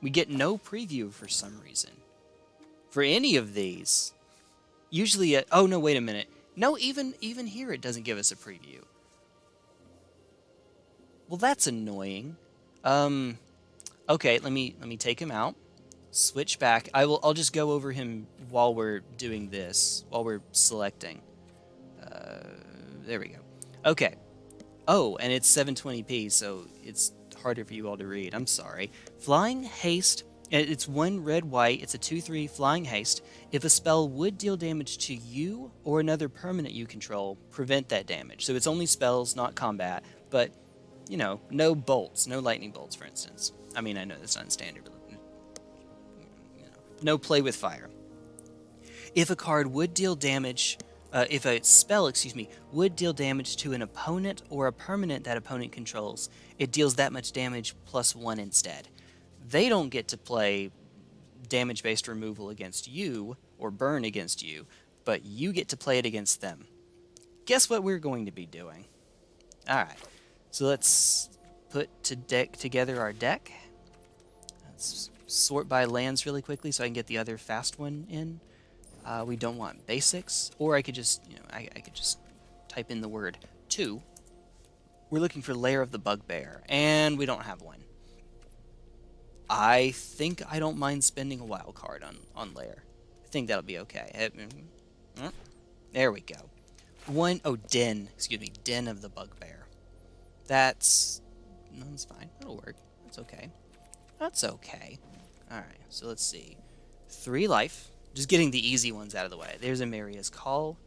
We get no preview for some reason. For any of these. Usually, oh no, wait a minute. No, even here it doesn't give us a preview. Well, that's annoying. Okay, let me take him out. Switch back. I'll just go over him while we're doing this, while we're selecting. There we go. Okay. Oh, and it's 720p, so it's harder for you all to read. I'm sorry. Flying Haste. It's 1 red white. It's a 2/3 Flying Haste. If a spell would deal damage to you or another permanent you control, prevent that damage. So it's only spells, not combat. But you know, no bolts, no lightning bolts, for instance. I mean, I know that's not standard, but you know, no play with fire. If a card would deal damage, if a spell, excuse me, would deal damage to an opponent or a permanent that opponent controls, it deals that much damage +1 instead. They don't get to play damage-based removal against you or burn against you, but you get to play it against them. Guess what we're going to be doing? All right. So let's put together our deck. Let's sort by lands really quickly so I can get the other fast one in. We don't want basics, or I could just, you know, I could just type in the word 2. We're looking for Lair of the Bugbear, and we don't have one. I think I don't mind spending a wild card on Lair. I think that'll be okay. There we go. Den of the Bugbear. That's fine. That'll work. That's okay. That's okay. Alright, so let's see. 3 life. Just getting the easy ones out of the way. There's Amaria's Call.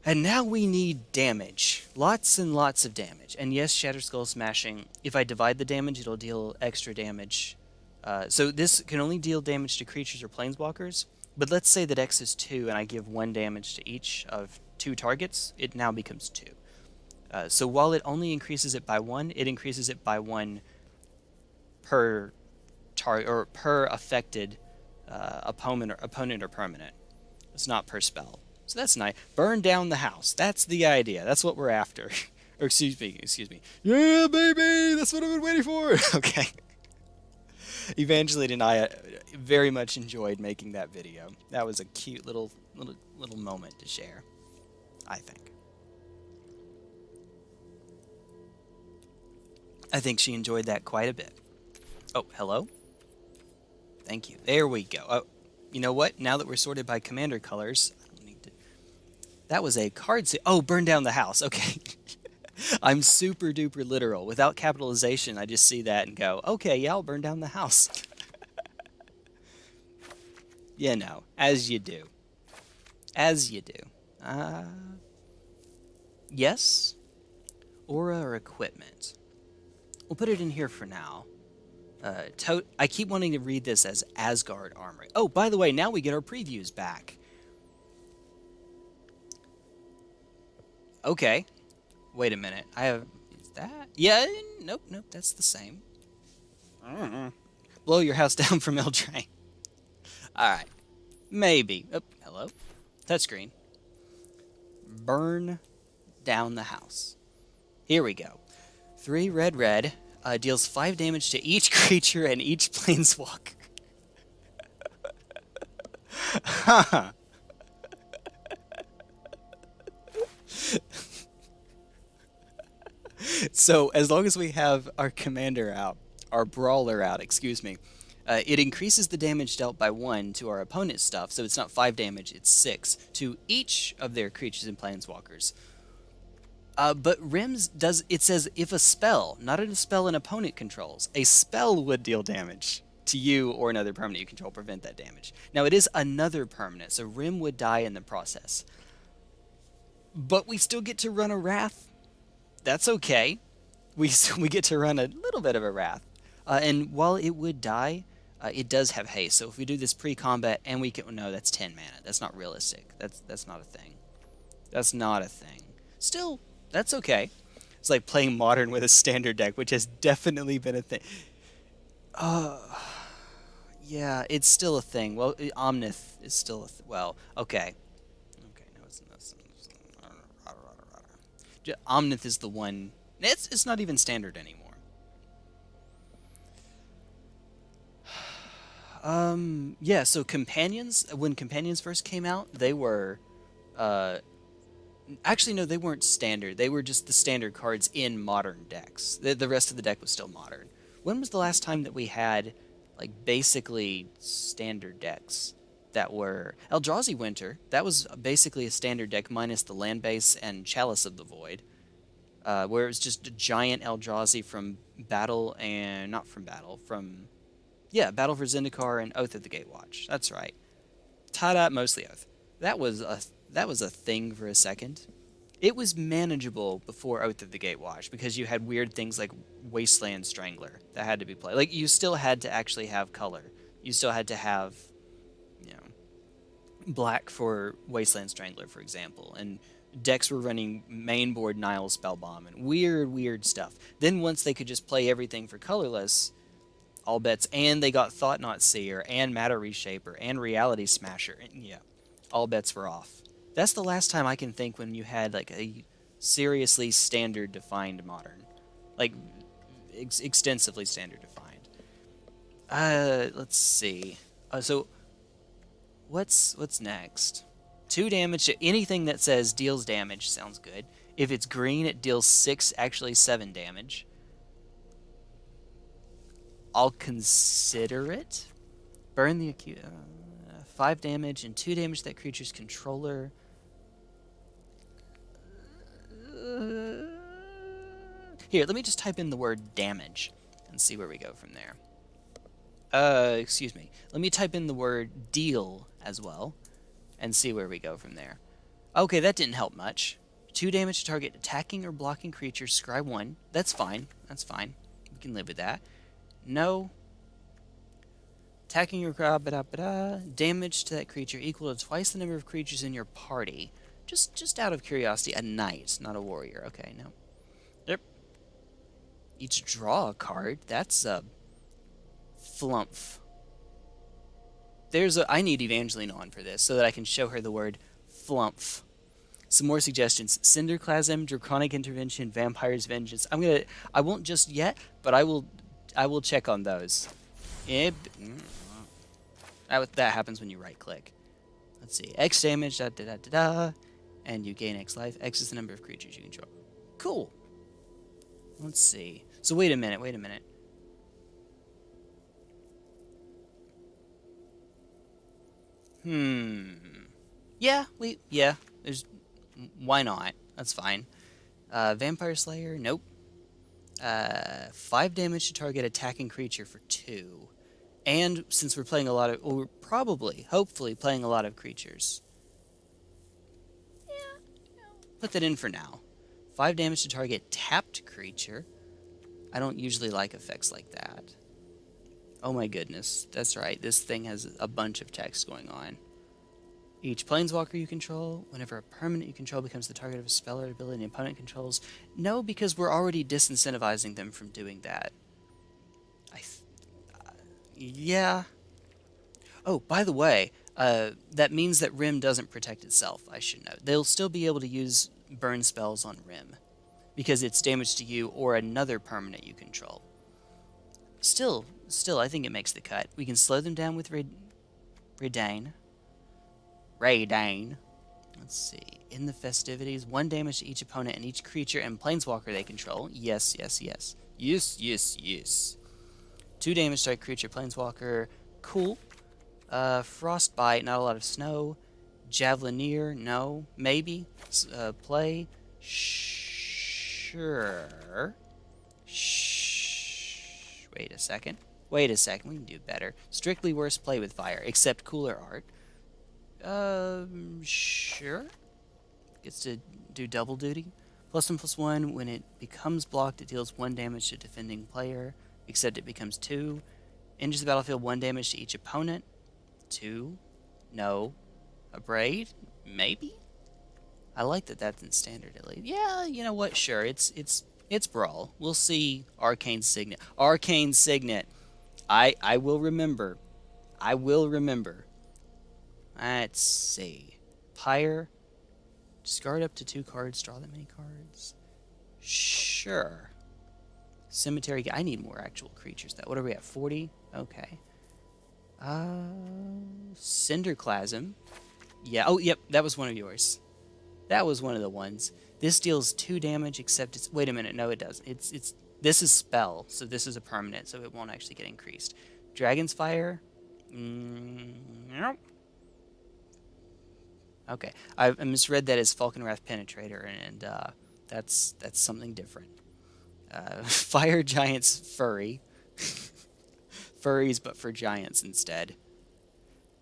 And now we need damage. Lots and lots of damage. And yes, Shatter Skull Smashing. If I divide the damage, it'll deal extra damage. So this can only deal damage to creatures or planeswalkers. But let's say that X is 2 and I give 1 damage to each of 2 targets. It now becomes 2. So while it only increases it by 1, it increases it by 1 per target or per affected opponent or permanent. It's not per spell. So that's nice. Burn down the house. That's the idea. That's what we're after. Or excuse me. Yeah, baby! That's what I've been waiting for! Okay. Evangeline and I very much enjoyed making that video. That was a cute little moment to share, I think. I think she enjoyed that quite a bit. Oh, hello? Thank you. There we go. Oh, you know what? Now that we're sorted by commander colors, I don't need to... That was a card... Oh, burn down the house. Okay. I'm super duper literal. Without capitalization, I just see that and go, okay, yeah, I'll burn down the house. You know, as you do. As you do. Yes? Aura or equipment? We'll put it in here for now. I keep wanting to read this as Asgard Armory. Oh, by the way, now we get our previews back. Okay. Wait a minute. Is that? Yeah, nope, that's the same. Blow your house down from Eldraine. Alright. Maybe. Oh, hello. Touchscreen. Burn down the house. Here we go. 3 red. Deals 5 damage to each creature and each planeswalker. Haha. So, as long as we have our commander out, our brawler out, excuse me, it increases the damage dealt by 1 to our opponent's stuff, so it's not 5 damage, it's 6, to each of their creatures and planeswalkers. But Rims does, it says, if a spell, not a spell an opponent controls, a spell would deal damage to you or another permanent you control, prevent that damage. Now, it is another permanent, so Rim would die in the process. But we still get to run a Wrath. That's okay. We get to run a little bit of a Wrath. And while it would die, it does have haste. So if we do this pre-combat and we can, no, that's 10 mana. That's not realistic. That's not a thing. That's not a thing. Still, that's okay. It's like playing modern with a standard deck, which has definitely been a thing. Uh, yeah, it's still a thing. Well, Omnith is still a well, okay. Okay, no, it's not. Omnith is the one. It's not even standard anymore. Yeah, so companions, when companions first came out, they were actually no, they weren't standard. They were just the standard cards in modern decks. The rest of the deck was still modern. When was the last time that we had like basically standard decks that were Eldrazi Winter? That was basically a standard deck minus the land base and Chalice of the Void. Where it was just a giant Eldrazi from Battle and not from Battle, from Battle for Zendikar and Oath of the Gatewatch. That's right. Ta-da, mostly Oath. That was a thing for a second. It was manageable before Oath of the Gatewatch because you had weird things like Wasteland Strangler that had to be played. Like, you still had to actually have color. You still had to have, you know, black for Wasteland Strangler, for example. And decks were running mainboard Nile Spellbomb and weird stuff. Then once they could just play everything for colorless, all bets, and they got Thought Knot Seer and Matter Reshaper and Reality Smasher, and yeah, all bets were off. That's the last time I can think when you had like a seriously standard defined modern, like extensively standard defined. Let's see. So what's next? 2 damage to anything that says deals damage sounds good. If it's green, it deals 6, actually 7 damage. I'll consider it. Burn the acute. 5 damage and 2 damage to that creature's controller. Here, let me just type in the word damage and see where we go from there. Excuse me. Let me type in the word deal as well and see where we go from there. Okay, that didn't help much. 2 damage to target attacking or blocking creatures, scry 1. That's fine. That's fine. We can live with that. No. Attacking your damage to that creature equal to twice the number of creatures in your party. Just out of curiosity, a knight, not a warrior. Okay, no. Yep. Each draw a card. That's a flumph. I need Evangeline on for this so that I can show her the word flumph. Some more suggestions: Cinderclasm, Draconic Intervention, Vampire's Vengeance. I won't just yet, but I will check on those. That happens when you right click. Let's see. X damage, and you gain X life. X is the number of creatures you control. Cool. Let's see. So wait a minute. Yeah, why not? That's fine. Vampire Slayer, nope. 5 damage to target attacking creature for 2. And since we're playing we're hopefully playing a lot of creatures. Yeah, put that in for now. 5 damage to target tapped creature. I don't usually like effects like that. Oh my goodness, that's right. This thing has a bunch of text going on. Each planeswalker you control, whenever a permanent you control becomes the target of a spell or ability an opponent controls. No, because we're already disincentivizing them from doing that. Yeah. Oh, by the way, that means that Rim doesn't protect itself, I should note. They'll still be able to use burn spells on Rim, because it's damage to you or another permanent you control. Still, I think it makes the cut. We can slow them down with Redain. Let's see. In the festivities, 1 damage to each opponent and each creature and planeswalker they control. Yes. 2 damage to a creature, planeswalker. Cool. Frostbite, not a lot of snow. Javelineer, no. Maybe. Play. Sure. Wait a second. We can do better. Strictly worse play with fire, except cooler art. Sure. Gets to do double duty. +1/+1. When it becomes blocked, it deals 1 damage to defending player. except it becomes 2. Enters the battlefield 1 damage to each opponent. 2. No. A braid? Maybe? I like that that's in standard at least. Yeah, you know what? Sure, it's Brawl. We'll see Arcane Signet. Arcane Signet. I will remember. I will remember. Let's see. Pyre. Discard up to 2 cards. Draw that many cards. Sure. Cemetery. I need more actual creatures. What are we at? 40? Okay. Cinderclasm. Yeah. Oh, yep. That was one of yours. That was one of the ones. This deals 2 damage, except it's... Wait a minute. No, it doesn't. This is spell, so this is a permanent, so it won't actually get increased. Dragon's Fire. Nope. Okay. I misread that as Falconwrath Penetrator, and that's something different. Fire Giant's Furry. Furries, but for giants instead.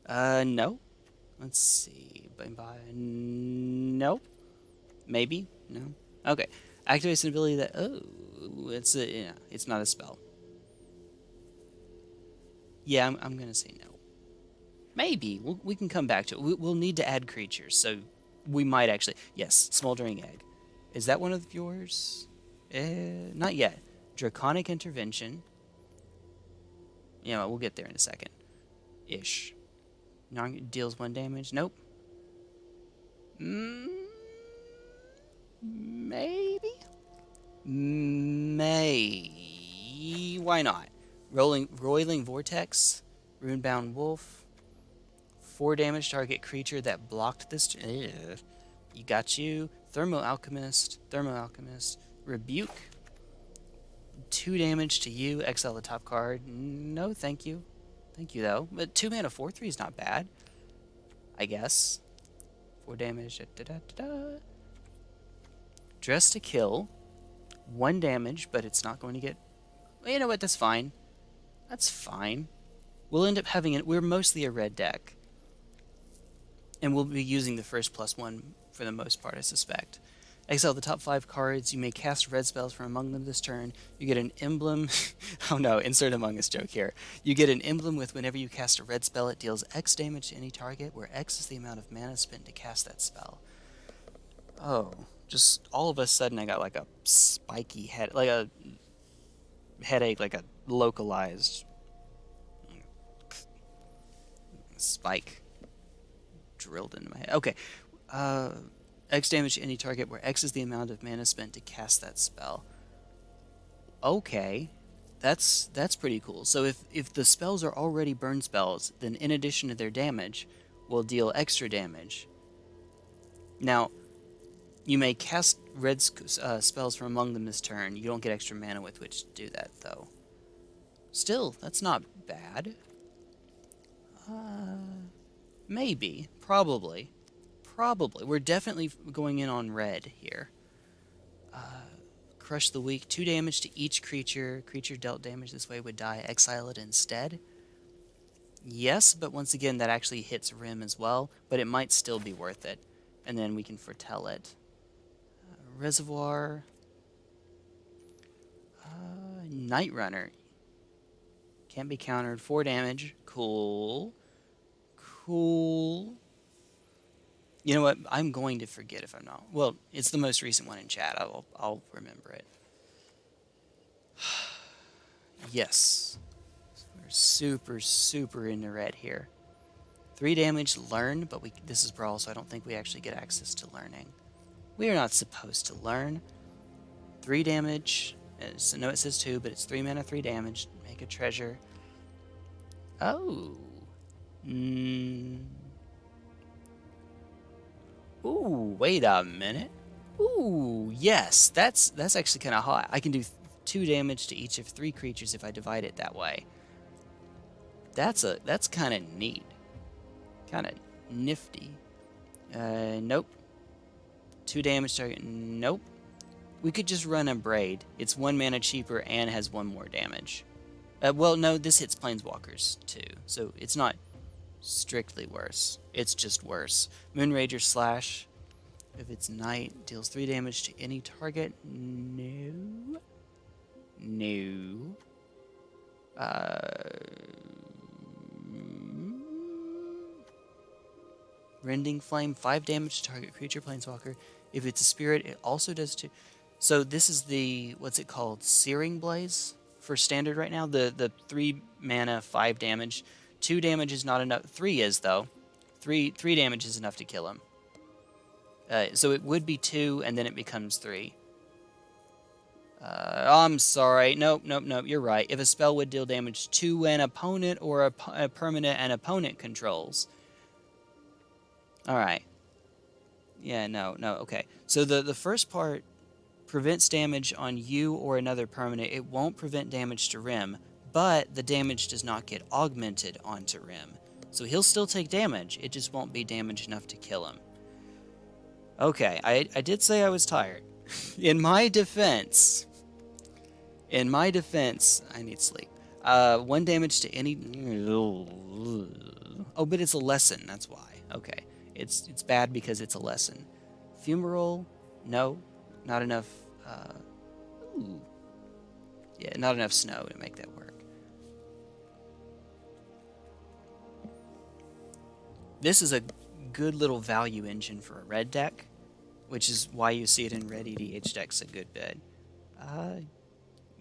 No. Let's see. Nope. Maybe? No. Okay. Activates an ability that... Oh, it's not a spell. Yeah, I'm going to say no. Maybe. We can come back to it. We'll need to add creatures, so we might actually... Yes, Smoldering Egg. Is that one of yours? Not yet. Draconic Intervention. Yeah, we'll get there in a second. Ish. Deals 1 damage. Nope. Maybe? Why not? Roiling Vortex. Runebound Wolf. 4 damage target creature that blocked this. You got you. Thermo Alchemist. Rebuke. 2 damage to you. Exile the top card. No, thank you. Thank you, though. But 2 mana 4/3 is not bad. I guess. 4 damage. Dress to Kill. 1 damage, but it's not going to get... Well, you know what? That's fine. That's fine. We'll end up having it. We're mostly a red deck. And we'll be using the first +1 for the most part, I suspect. Exile the top 5 cards. You may cast red spells from among them this turn. You get an emblem. Oh no, insert Among Us joke here. You get an emblem with whenever you cast a red spell, it deals X damage to any target, where X is the amount of mana spent to cast that spell. Oh, just all of a sudden I got like a spiky head, like a headache, like a localized spike drilled into my head. Okay. X damage to any target where X is the amount of mana spent to cast that spell. Okay. That's pretty cool. So if the spells are already burn spells, then in addition to their damage, we'll deal extra damage. Now, you may cast red spells from among them this turn. You don't get extra mana with which to do that, though. Still, that's not bad. Maybe. Probably. We're definitely going in on red here. Crush the Weak. 2 damage to each creature. Creature dealt damage this way would die. Exile it instead. Yes, but once again, that actually hits Rim as well. But it might still be worth it. And then we can foretell it. Reservoir. Night Runner. Can't be countered. 4 damage. Cool. You know what? I'm going to forget if I'm not. Well, it's the most recent one in chat. I'll remember it. Yes. We're super into red here. 3 damage, learn, but this is Brawl, so I don't think we actually get access to learning. We are not supposed to learn. 3 damage. So no, it says 2, but it's 3 mana, 3 damage. Make a treasure. Oh. Ooh, wait a minute. Ooh, yes, that's actually kind of hot. I can do 2 damage to each of 3 creatures if I divide it that way. That's kind of neat. Kind of nifty. Nope. 2 damage target. Nope. We could just run a Braid. It's 1 mana cheaper and has 1 more damage. Well, no, this hits Planeswalkers too, so it's not strictly worse. It's just worse. Moonrager Slash. If it's night, deals 3 damage to any target. No. Rending Flame, 5 damage to target creature planeswalker. If it's a spirit, it also does 2. So this is the, what's it called? Searing Blaze for standard right now. The 3 mana, 5 damage. 2 damage is not enough. 3 is, though. 3 damage is enough to kill him. So it would be 2, and then it becomes 3. I'm sorry. Nope. You're right. If a spell would deal damage to an opponent or a permanent an opponent controls. All right. Yeah, no. Okay. So the first part prevents damage on you or another permanent. It won't prevent damage to Rim, but the damage does not get augmented onto Rim. So he'll still take damage. It just won't be damage enough to kill him. Okay, I did say I was tired. In my defense, I need sleep. 1 damage to any... Oh, but it's a lesson, that's why. Okay, it's bad because it's a lesson. Fumarole, no, not enough... Yeah, not enough snow to make that work. This is a good little value engine for a red deck, which is why you see it in red EDH decks a good bit.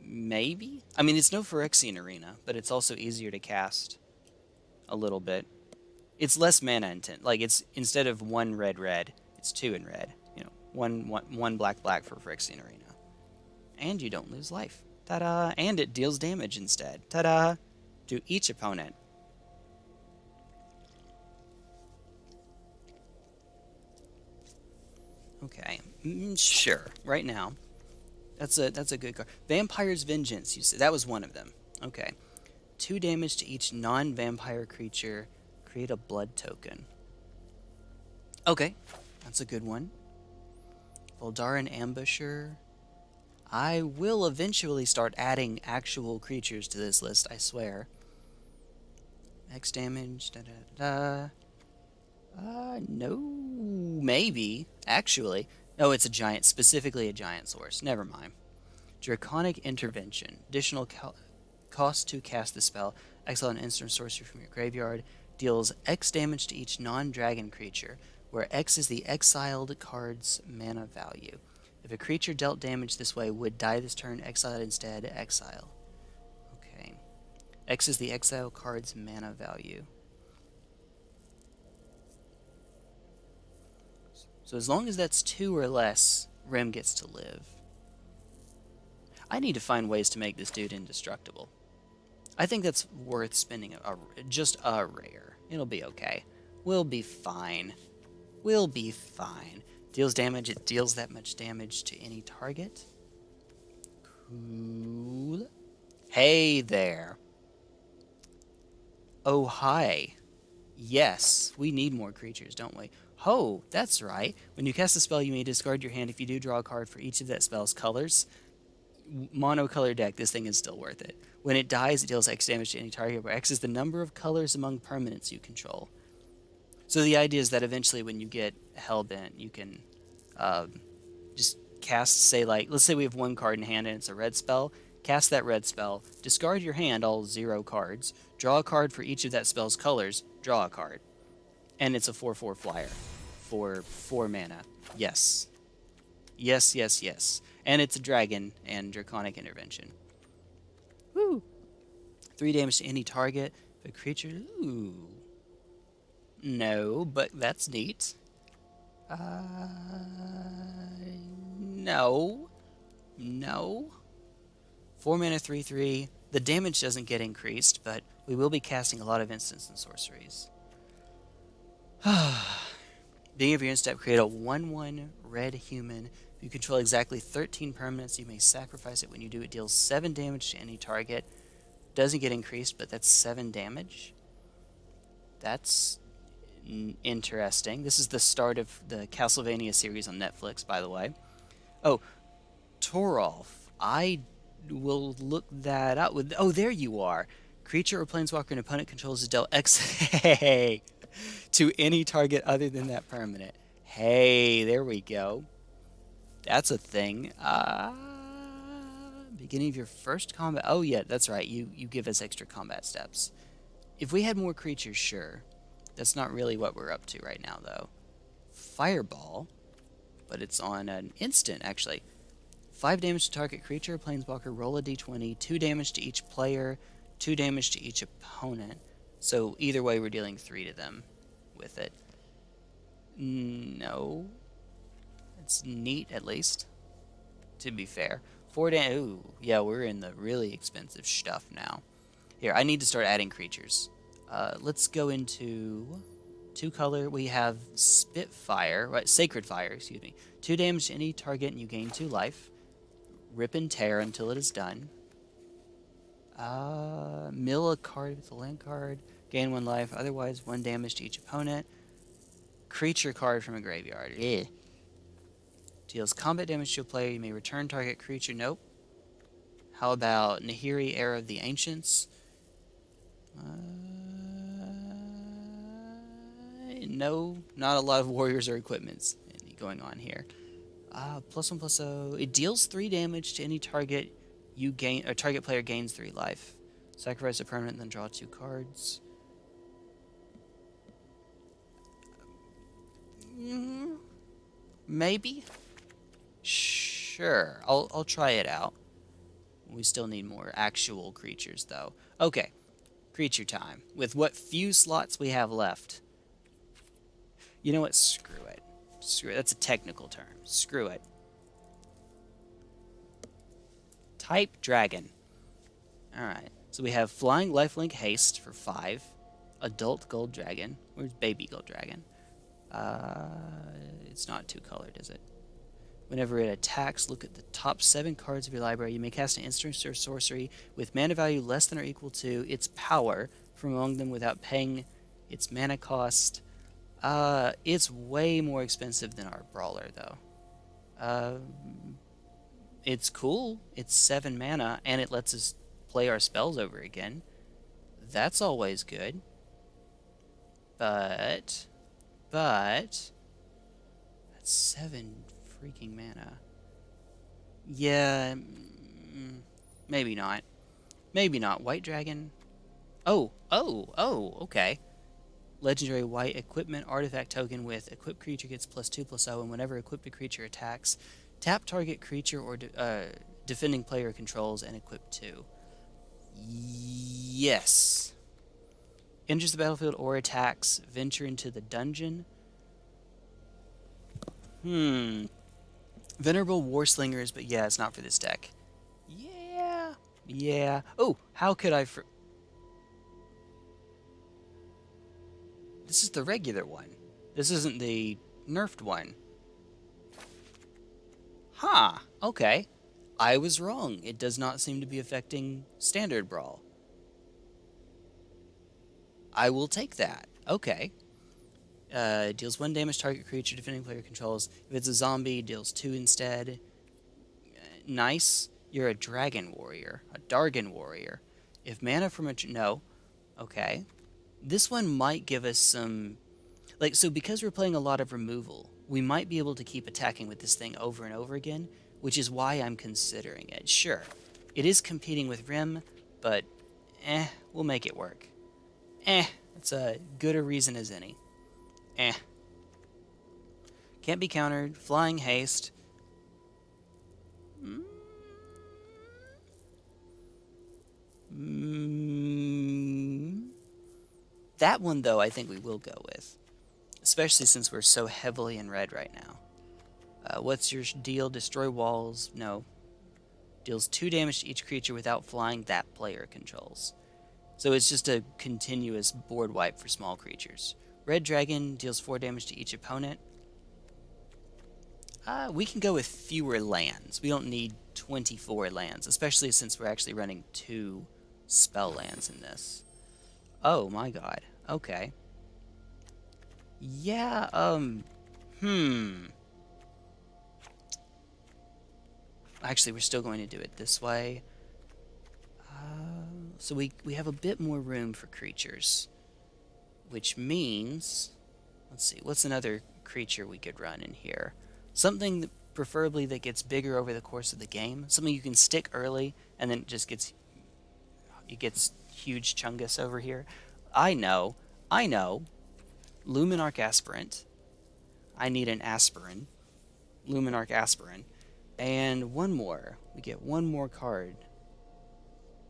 Maybe? I mean, it's no Phyrexian Arena, but it's also easier to cast a little bit. It's less mana intent. Like, it's instead of 1 red, it's 2 in red. You know, one black for Phyrexian Arena. And you don't lose life. Ta-da! And it deals damage instead. Ta-da! To each opponent. Okay, sure. Right now, that's a good card. Vampire's Vengeance. You said that was one of them. Okay, 2 damage to each non-vampire creature. Create a blood token. Okay, that's a good one. Voldaran Ambusher. I will eventually start adding actual creatures to this list. I swear. X damage. No, maybe, actually. No, it's a giant, specifically a giant source. Never mind. Draconic Intervention. Additional cost to cast the spell. Exile an instant sorcery from your graveyard. Deals X damage to each non-dragon creature, where X is the exiled card's mana value. If a creature dealt damage this way would die this turn, exile it instead, exile. Okay. X is the exile card's mana value. So as long as that's 2 or less, Rim gets to live. I need to find ways to make this dude indestructible. I think that's worth spending just a rare. It'll be okay. We'll be fine. We'll be fine. Deals damage. It deals that much damage to any target. Cool. Hey there. Oh, hi. Yes, we need more creatures, don't we? Oh, that's right. When you cast a spell, you may discard your hand. If you do, draw a card for each of that spell's colors. Monocolor deck, this thing is still worth it. When it dies, it deals X damage to any target, where X is the number of colors among permanents you control. So the idea is that eventually when you get Hellbent, you can just cast, say, like, let's say we have 1 card in hand and it's a red spell. Cast that red spell, discard your hand, all 0 cards, draw a card for each of that spell's colors, draw a card. And it's a 4/4 flyer for 4 mana. Yes. Yes. And it's a dragon and Draconic Intervention. Woo! 3 damage to any target. The creature... Ooh. No, but that's neat. No. 4 mana, 3/3. The damage doesn't get increased, but we will be casting a lot of instants and sorceries. Beginning of your end step, create a 1/1 red human. If you control exactly 13 permanents, you may sacrifice it. When you do, it deals 7 damage to any target. Doesn't get increased, but that's 7 damage. That's interesting. This is the start of the Castlevania series on Netflix, by the way. Oh, Torolf. I will look that up. Oh, there you are. Creature or planeswalker an opponent controls is dealt X hey, to any target other than that permanent. Hey, there we go. That's a thing. Beginning of your first combat. Oh, yeah, that's right. You give us extra combat steps. If we had more creatures, sure. That's not really what we're up to right now, though. Fireball, but it's on an instant, actually. 5 damage to target creature, planeswalker, roll a d20, 2 damage to each player, 2 damage to each opponent. So either way, we're dealing 3 to them with it. No. It's neat, at least, to be fair. 4 damage. Ooh, yeah, we're in the really expensive stuff now. Here, I need to start adding creatures. Let's go into 2 color. We have Spitfire, right? Sacred Fire, excuse me. 2 damage to any target, and you gain 2 life. Rip and tear until it is done. Mill a card with a land card. Gain 1 life. Otherwise, 1 damage to each opponent. Creature card from a graveyard. Yeah. Deals combat damage to a player. You may return target creature. Nope. How about Nahiri, Era of the Ancients? No, not a lot of warriors or equipments going on here. +1/+0. It deals 3 damage to any target you gain. Or target player gains 3 life. Sacrifice a permanent, then draw 2 cards. Maybe. Sure, I'll try it out. We still need more actual creatures, though. Okay, creature time. With what few slots we have left. You know what? Screw it. Screw it. That's a technical term. Screw it. Type Dragon. Alright. So we have Flying Lifelink Haste for 5. Adult Gold Dragon. Where's Baby Gold Dragon? It's not 2-colored, is it? Whenever it attacks, look at the top 7 cards of your library. You may cast an instant or sorcery with mana value less than or equal to its power from among them without paying its mana cost. It's way more expensive than our Brawler, though. It's cool. It's 7 mana, and it lets us play our spells over again. That's always good. But that's 7 freaking mana. Yeah, maybe not. Maybe not. White Dragon. Oh, okay. Legendary white equipment artifact token with equipped creature gets +2/+0, and whenever equipped creature attacks, tap target creature or defending player controls and equip 2. Yes. Enters the battlefield or attacks, venture into the dungeon. Venerable Warslingers, but yeah, it's not for this deck. Yeah. Oh, how could I This is the regular one. This isn't the nerfed one. Huh, okay. I was wrong. It does not seem to be affecting Standard Brawl. I will take that. Okay. Deals 1 damage target creature defending player controls. If it's a zombie, deals 2 instead. Nice. You're a dragon warrior. A Dargon warrior. If mana from a... No. Okay. This one might give us some... so because we're playing a lot of removal, we might be able to keep attacking with this thing over and over again, which is why I'm considering it. Sure. It is competing with Rim, but... we'll make it work. It's a good a reason as any. Can't be countered. Flying Haste. That one, though, I think we will go with. Especially since we're so heavily in red right now. What's your deal? Destroy walls. No. Deals 2 damage to each creature without flying that player controls. So it's just a continuous board wipe for small creatures. Red Dragon deals 4 damage to each opponent. We can go with fewer lands. We don't need 24 lands, especially since we're actually running 2 spell lands in this. Oh my god. Okay. Yeah, Actually, we're still going to do it this way. So we have a bit more room for creatures. Which means... Let's see, what's another creature we could run in here? Something preferably that gets bigger over the course of the game. Something you can stick early and then it gets huge chungus over here. I know. Luminarch Aspirant. I need an Aspirin. Luminarch Aspirin. And one more. We get one more card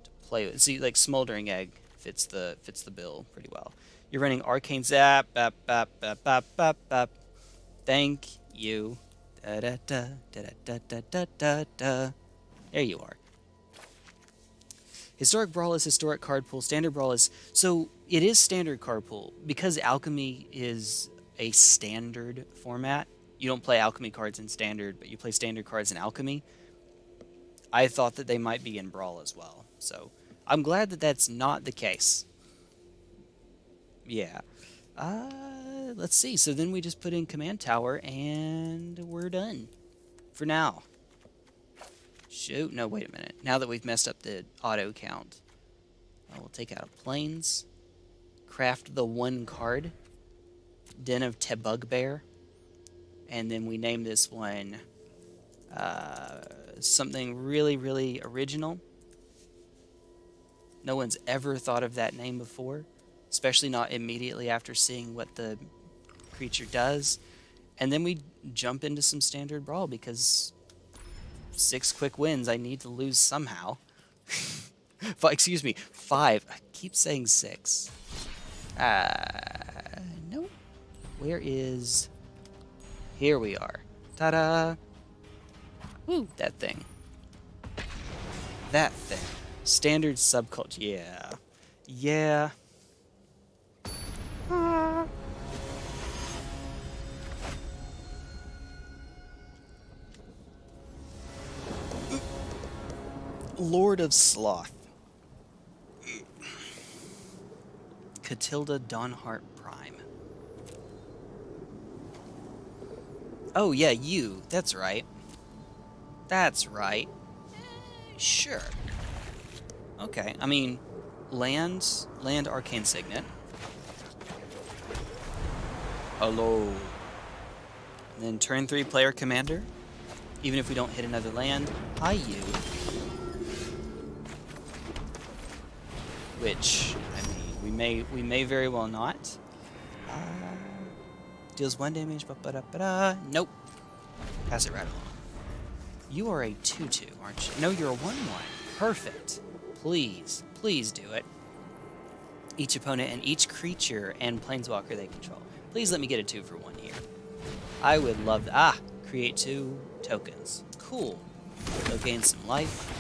to play with. See, like Smoldering Egg fits the bill pretty well. You're running Arcane Zap. Bap, bap, bap, bap, bap, bap. Thank you. Da da da da da da da da da. There you are. Historic Brawl is historic card pool. Standard Brawl is... So, it is standard card pool. Because Alchemy is a standard format, you don't play Alchemy cards in Standard, but you play Standard cards in Alchemy. I thought that they might be in Brawl as well. So, I'm glad that that's not the case. Yeah. Let's see. So then we just put in Command Tower, and we're done. For now. Shoot, no, wait a minute. Now that we've messed up the auto count, we'll take out Plains, craft the one card, Den of Tebugbear, and then we name this one something really, really original. No one's ever thought of that name before, especially not immediately after seeing what the creature does. And then we jump into some Standard Brawl because... 6 quick wins. I need to lose somehow. Excuse me, 5. I keep saying 6. Nope. Where is... Here we are. Ta-da! Woo, that thing. That thing. Standard subculture. Yeah. Yeah. Lord of Sloth. Catilda Dawnheart Prime. Oh, yeah, you. That's right. That's right. Sure. Okay, I mean, land Arcane Signet. Hello. And then turn 3 player commander. Even if we don't hit another land. Hi, you. Which, I mean, we may very well not. Deals 1 damage. Nope. Pass it right along. You are a 2/2, aren't you? No, you're a 1/1. Perfect. Please do it. Each opponent and each creature and planeswalker they control. Please let me get a 2-for-1 here. I would love that. Create 2 tokens. Cool. They'll gain some life.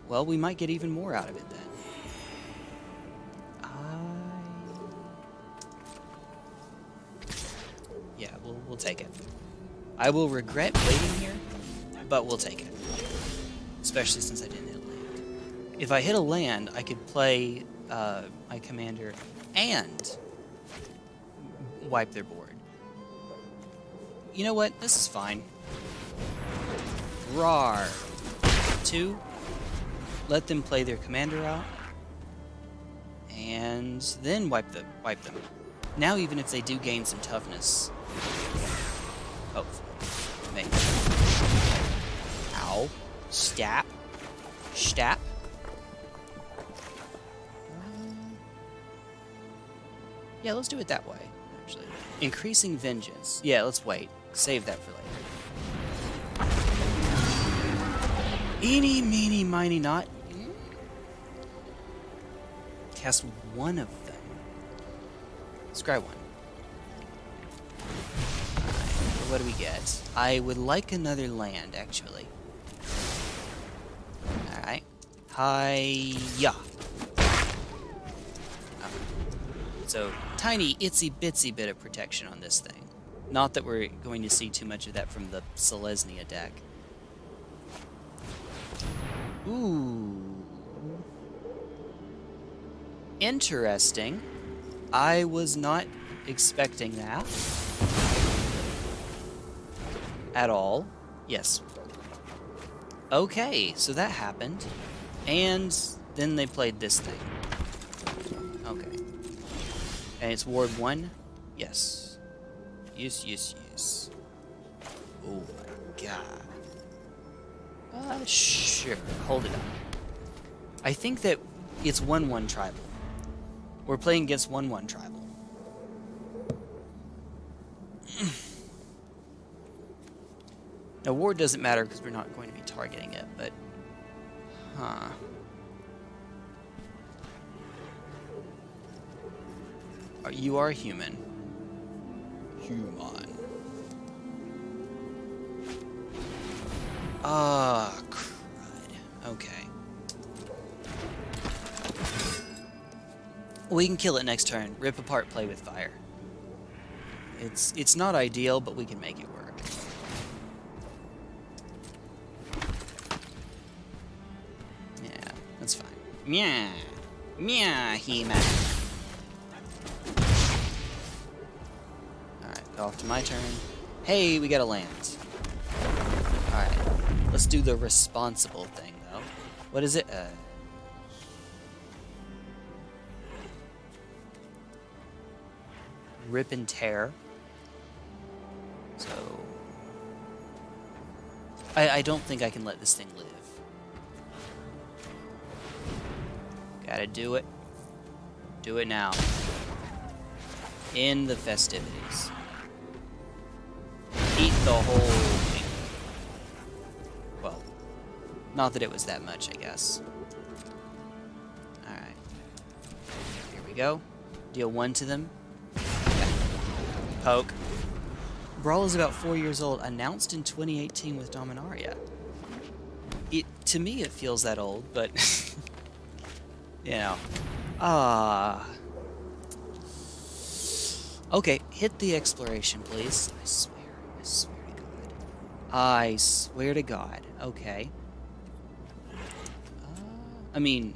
Well, we might get even more out of it then. Yeah, we'll take it. I will regret waiting here, but we'll take it. Especially since I didn't hit a land. If I hit a land, I could play my commander and wipe their board. You know what? This is fine. Rawr. 2. Let them play their commander out. And then wipe them. Now even if they do gain some toughness. Hopefully. Maybe. Ow. Stap. Yeah, let's do it that way, actually. Increasing Vengeance. Yeah, let's wait. Save that for later. Eeny, meeny, miny, not. Cast one of them. Scry 1. What do we get? I would like another land, actually. Alright. Hi-ya. So, tiny, itsy-bitsy bit of protection on this thing. Not that we're going to see too much of that from the Selesnya deck. Ooh. Interesting. I was not expecting that. At all. Yes. Okay, so that happened. And then they played this thing. Okay. And it's Ward 1? Yes. Yes. Oh my god. Sure. Hold it up. I think that it's 1-1 tribal. We're playing against 1-1 tribal. Now, ward doesn't matter because we're not going to be targeting it, but... Huh. You are human. Human. Ah, crud. Okay. We can kill it next turn. Rip apart, play with fire. It's not ideal, but we can make it work. Yeah, that's fine. Meow. Meow, He-Man. Alright, go off to my turn. Hey, we got a land. Alright, let's do the responsible thing, though. What is it? Rip and tear. So... I don't think I can let this thing live. Gotta do it. Do it now. In the festivities. Eat the whole thing. Well, not that it was that much, I guess. Alright. Here we go. Deal 1 to them. Poke. Brawl is about 4 years old, announced in 2018 with Dominaria. To me, it feels that old, but... you know. Okay, hit the exploration, please. I swear to God. I swear to God. Okay. I mean,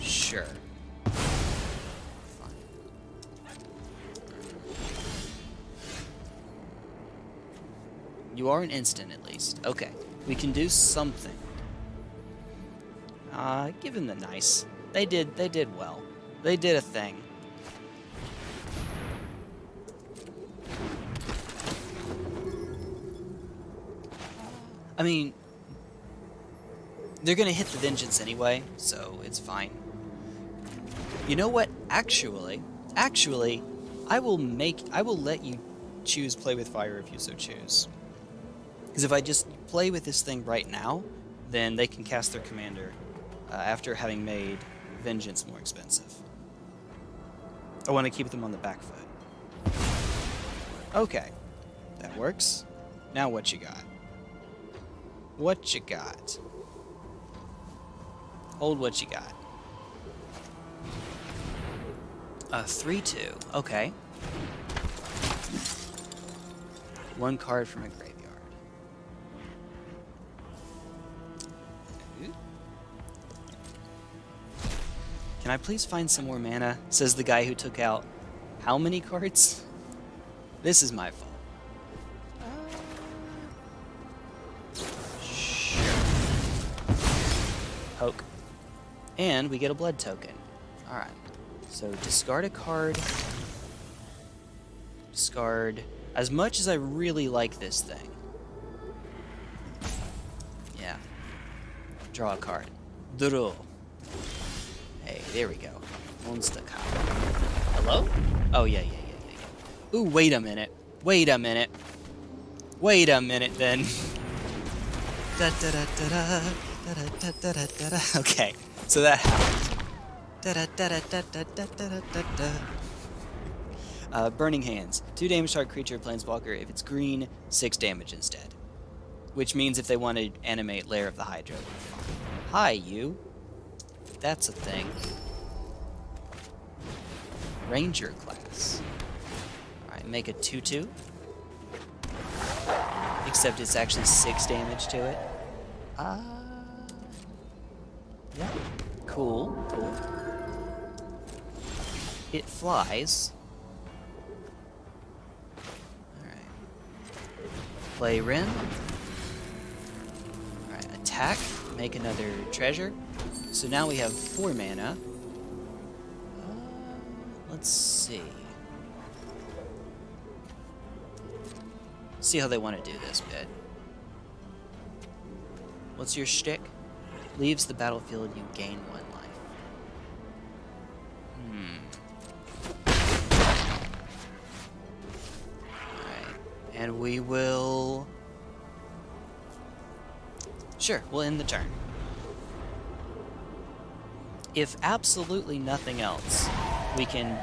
sure. You are an instant, at least. Okay. We can do something. Give him the nice. They did well. They did a thing. I mean, they're gonna hit the vengeance anyway, so it's fine. You know what? Actually, I will let you choose play with fire if you so choose. Because if I just play with this thing right now, then they can cast their commander after having made vengeance more expensive. I want to keep them on the back foot. Okay, that works. Now what you got? What you got? Hold what you got. 3/2. Okay. 1 card from a graveyard. Can I please find some more mana? Says the guy who took out how many cards? This is my fault. Sure. Poke. And we get a blood token. Alright. So discard a card. Discard. As much as I really like this thing. Yeah. Draw a card. Draw. Hey, there we go. Monster card. Hello? Oh, yeah. Ooh, wait a minute. Wait a minute then. Okay, so that happened. Burning Hands. 2 damage target creature, planeswalker. If it's green, 6 damage instead. Which means if they want to animate Lair of the Hydra. Hi, you. That's a thing. Ranger class. Alright, make a 2/2. Except it's actually 6 damage to it. Yeah. Cool. It flies. Alright. Play Rim. Alright, attack. Make another treasure. So now we have 4 mana. Let's see. See how they want to do this bit. What's your shtick? Leaves the battlefield, you gain 1 life. Alright. And we will... Sure, we'll end the turn. If absolutely nothing else, we can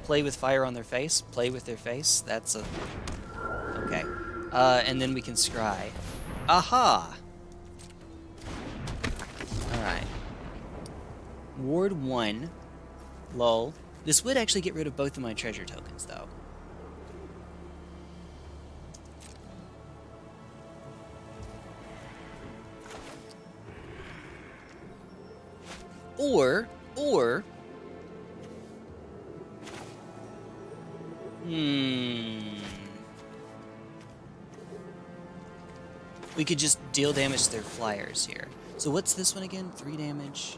play with fire on their face, play with their face. That's a... Okay. And then we can scry. Aha! Alright. Ward 1. Lol. This would actually get rid of both of my treasure tokens, though. Or... We could just deal damage to their flyers here. So what's this one again? 3 damage.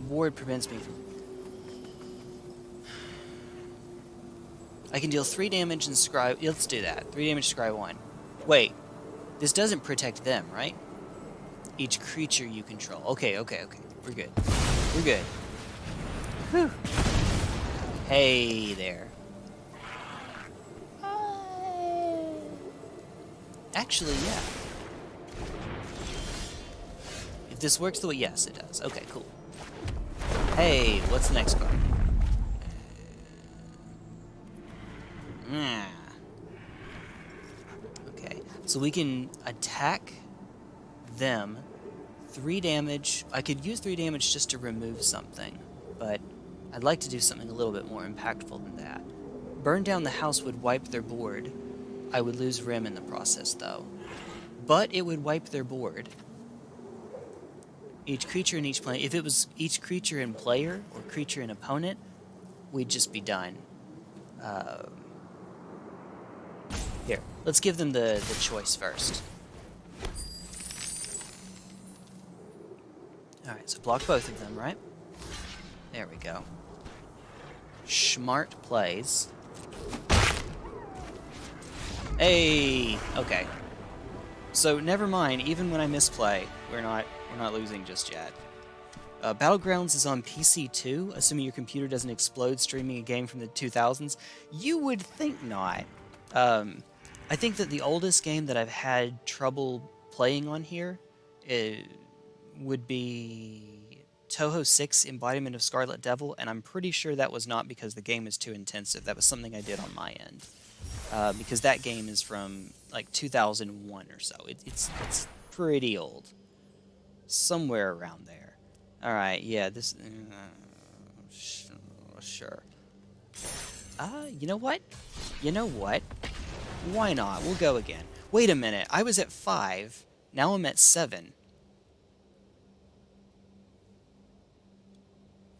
Ward prevents me from... I can deal 3 damage and scry... Let's do that. 3 damage, scry 1. Wait. This doesn't protect them, right? Each creature you control. Okay. We're good. We're good. Whew. Hey there. Actually, yeah. If this works the way... Yes, it does. Okay, cool. Hey, what's the next card? Okay, so we can attack them. 3 damage. I could use 3 damage just to remove something, but I'd like to do something a little bit more impactful than that. Burn down the house would wipe their board. I would lose Rim in the process, though. But it would wipe their board. Each creature in each player... If it was each creature in player or creature in opponent, we'd just be done. Here, let's give them the choice first. Alright, so block both of them, right? There we go. Smart plays. Hey! Okay. So, never mind, even when I misplay, we're not losing just yet. Battlegrounds is on PC too, assuming your computer doesn't explode streaming a game from the 2000s. You would think not. I think that the oldest game that I've had trouble playing on here would be Touhou 6 Embodiment of Scarlet Devil, and I'm pretty sure that was not because the game is too intensive. That was something I did on my end. Because that game is from like 2001 or so. It's pretty old. Somewhere around there. Alright, yeah, this... sure. You know what? Why not? We'll go again. Wait a minute, I was at 5. Now I'm at 7.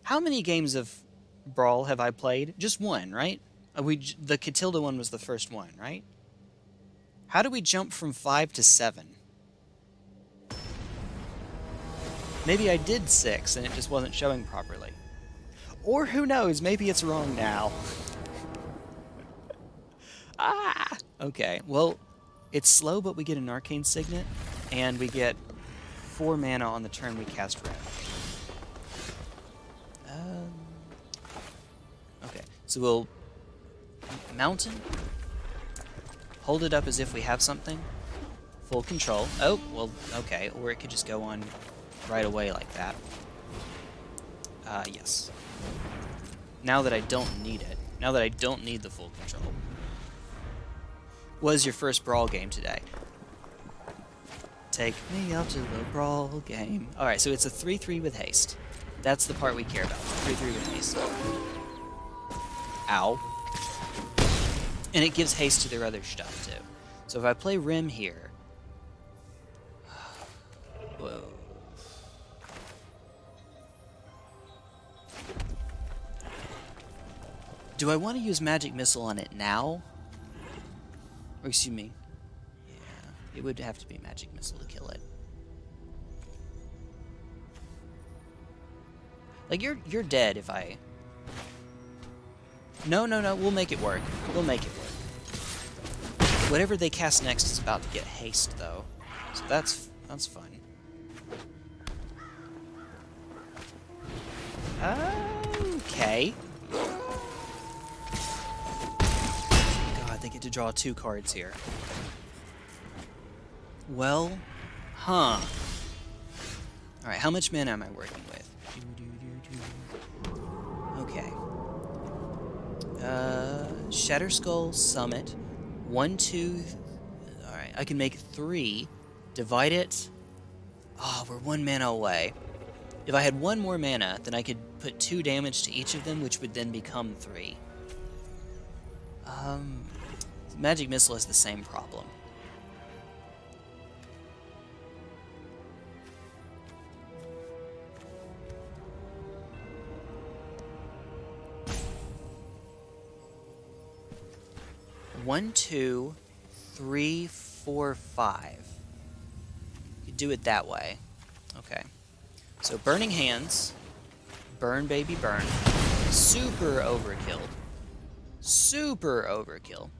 How many games of Brawl have I played? Just 1, right? The Catilda one was the first one, right? How do we jump from 5 to 7? Maybe I did 6 and it just wasn't showing properly. Or who knows, maybe it's wrong now. Okay, well, it's slow, but we get an Arcane Signet, and we get 4 mana on the turn we cast Red. Okay, so we'll... Mountain. Hold it up as if we have something. Full control. Oh, well, okay. Or it could just go on right away like that. Yes. Now that I don't need it. Now that I don't need the full control. Was your first Brawl game today? Take me out to the Brawl game. Alright, so it's a 3-3 with haste. That's the part we care about. 3-3 with haste. Ow. And it gives haste to their other stuff, too. So if I play Rim here... Whoa. Do I want to use Magic Missile on it now? Or, excuse me. Yeah, it would have to be Magic Missile to kill it. Like, you're dead if I... No, we'll make it work. We'll make it work. Whatever they cast next is about to get haste, though. So that's fun. Okay. God, they get to draw 2 cards here. Well, huh. Alright, how much mana am I working with? Okay. Shatterskull Summit. 1, 2... Alright, I can make 3. Divide it. Oh, we're 1 mana away. If I had 1 more mana, then I could put 2 damage to each of them, which would then become 3. Magic Missile has the same problem. One, 2, 3, 4, 5. You do it that way. Okay. So Burning Hands. Burn, baby, burn. Super overkill. Super overkill.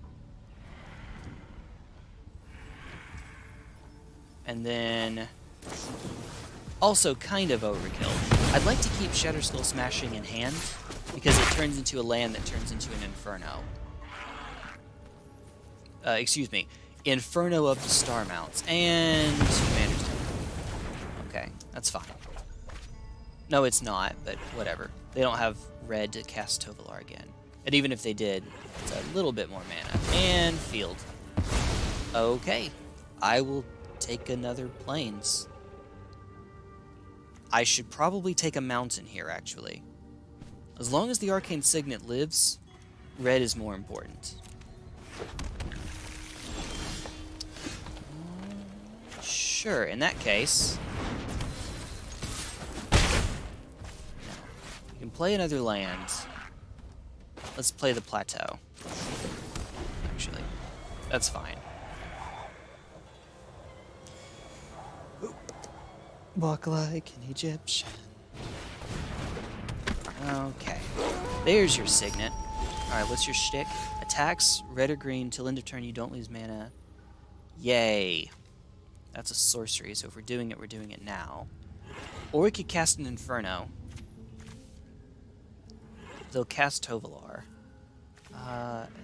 And then... also kind of overkill. I'd like to keep Shatterskull Smashing in hand, because it turns into a land that turns into an Inferno. Excuse me. Inferno of the Star Mounts. And... Commander's Temple. Okay, that's fine. No, it's not, but whatever. They don't have red to cast Tovolar again. And even if they did, it's a little bit more mana. And field. Okay. I will take another Plains. I should probably take a mountain here, actually. As long as the Arcane Signet lives, red is more important. Sure, in that case... we can play another land. Let's play the Plateau. Actually, that's fine. Walk like an Egyptian. Okay. There's your Signet. Alright, what's your shtick? Attacks, red or green, till end of turn you don't lose mana. Yay. That's a sorcery, so if we're doing it now. Or we could cast an Inferno. They'll cast Tovolar.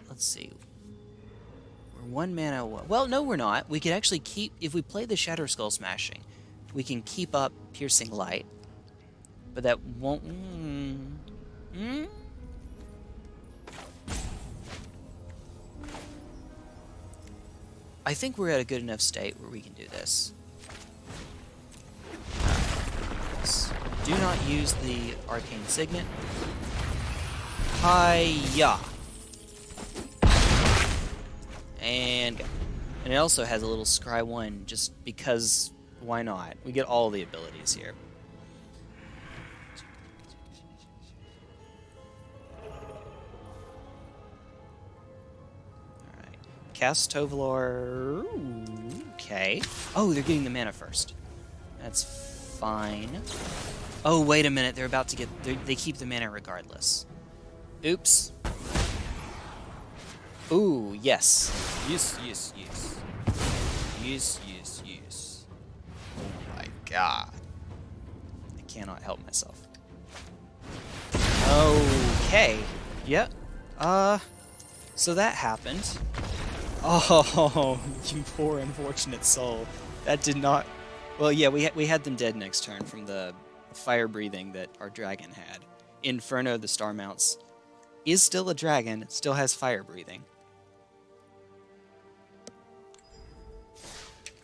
Let's see. We're 1 mana away. Well, no, we're not. We could actually keep... if we play the Shatterskull Smashing, we can keep up Piercing Light. But that won't... I think we're at a good enough state where we can do this. Do not use the Arcane Signet. Hi-ya! And go. And it also has a little Scry 1, just because, why not? We get all the abilities here. Alright. Cast Tovolar... okay. Oh, they're getting the mana first. That's fine. Oh, wait a minute, they're about to get... they keep the mana regardless. Oops. Ooh, yes. Yes, yes, yes. Yes, yes, yes. Oh my god. I cannot help myself. Okay. Yep. So that happened. Oh, you poor unfortunate soul. That did not... well, yeah, we had them dead next turn from the fire breathing that our dragon had. Inferno of the Star Mounts is still a dragon, still has fire breathing.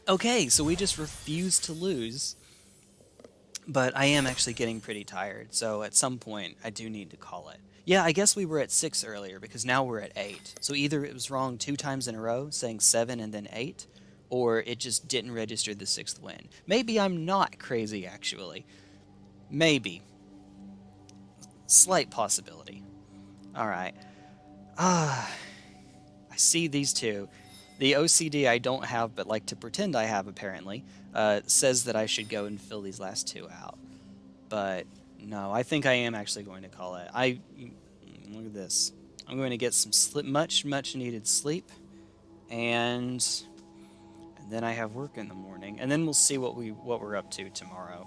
Okay, so we just refuse to lose. But I am actually getting pretty tired, so at some point I do need to call it. Yeah, I guess we were at 6 earlier, because now we're at 8. So either it was wrong 2 times in a row, saying 7 and then 8, or it just didn't register the 6th win. Maybe I'm not crazy, actually. Maybe. Slight possibility. Alright. I see these two. The OCD I don't have, but like to pretend I have, apparently, says that I should go and fill these last 2 out. But, no, I think I am actually going to call it. Look at this. I'm going to get some much needed sleep. and then I have work in the morning, and then we'll see what we're up to tomorrow.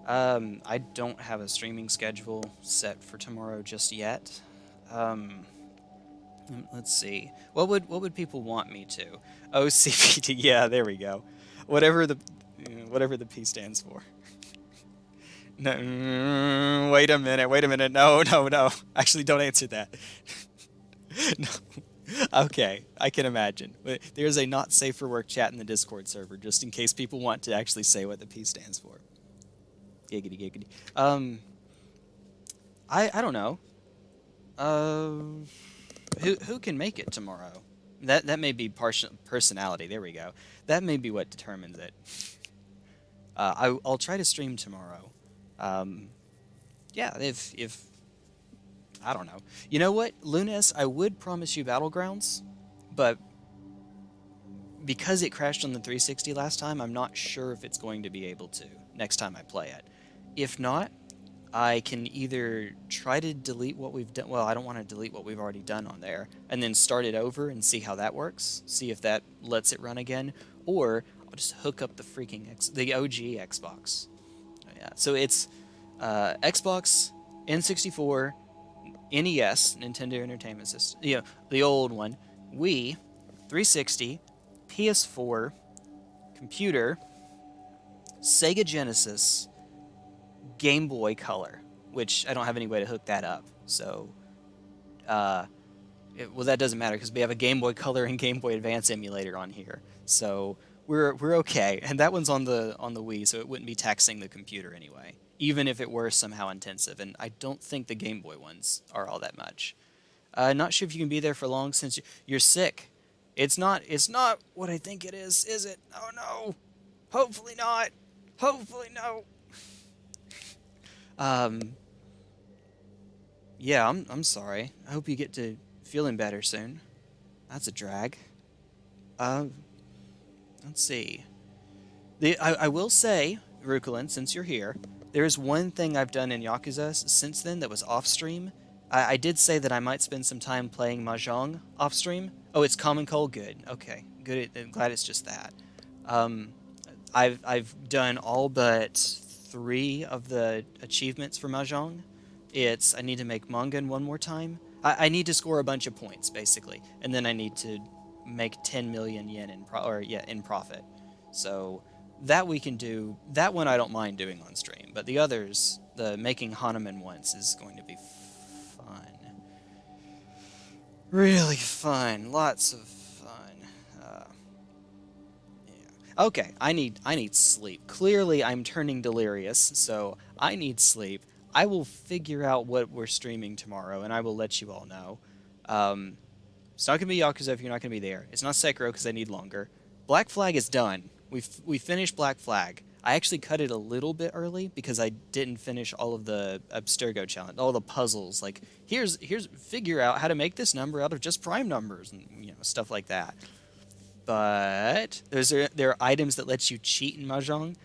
I don't have a streaming schedule set for tomorrow just yet. Let's see. What would people want me to? Oh, CPT. Yeah, there we go. Whatever the P stands for. No, wait a minute. No. Actually, don't answer that. No. Okay, I can imagine. But there's a not safe for work chat in the Discord server, just in case people want to actually say what the P stands for. Giggity. I don't know. Who can make it tomorrow? That may be personality. There we go. That may be what determines it. I'll try to stream tomorrow. Yeah, if I don't know. You know what, Lunas, I would promise you Battlegrounds, but because it crashed on the 360 last time, I'm not sure if it's going to be able to next time I play it. If not, I can either try to delete what we've done. Well, I don't want to delete what we've already done on there, and then start it over and see how that works. See if that lets it run again, or I'll just hook up the freaking the OG Xbox. Yeah, so it's Xbox, N64, NES, Nintendo Entertainment System, the old one, Wii, 360, PS4, computer, Sega Genesis, Game Boy Color, which I don't have any way to hook that up. So, well, that doesn't matter because we have a Game Boy Color and Game Boy Advance emulator on here. So we're okay, and that one's on the Wii, so it wouldn't be taxing the computer anyway, even if it were somehow intensive. And I don't think the Game Boy ones are all that much. Not sure if you can be there for long since you're sick. It's not what I think it is it? Oh no. Hopefully not. Hopefully no. Yeah, I'm sorry. I hope you get to feeling better soon. That's a drag. Let's see. I will say, Rukulin, since you're here, there is one thing I've done in Yakuza since then that was off-stream. I did say that I might spend some time playing Mahjong off-stream. Oh, it's Common Cold? Good. Okay. Good. I'm glad it's just that. I've done all but 3 of the achievements for Mahjong. I need to make Mongan one more time. I need to score a bunch of points, basically. And then I need to make 10 million yen in profit. So that we can do. That one I don't mind doing on stream. But the others, the making Hanuman once, is going to be fun. Really fun. Lots of fun. Yeah. Okay, I need sleep. Clearly I'm turning delirious, so I need sleep. I will figure out what we're streaming tomorrow, and I will let you all know. It's not going to be Yakuza if you're not going to be there. It's not Sekiro because I need longer. Black Flag is done. We finished Black Flag. I actually cut it a little bit early because I didn't finish all of the Abstergo challenge, all the puzzles. Like, here's figure out how to make this number out of just prime numbers and stuff like that. But there are items that let you cheat in Mahjong.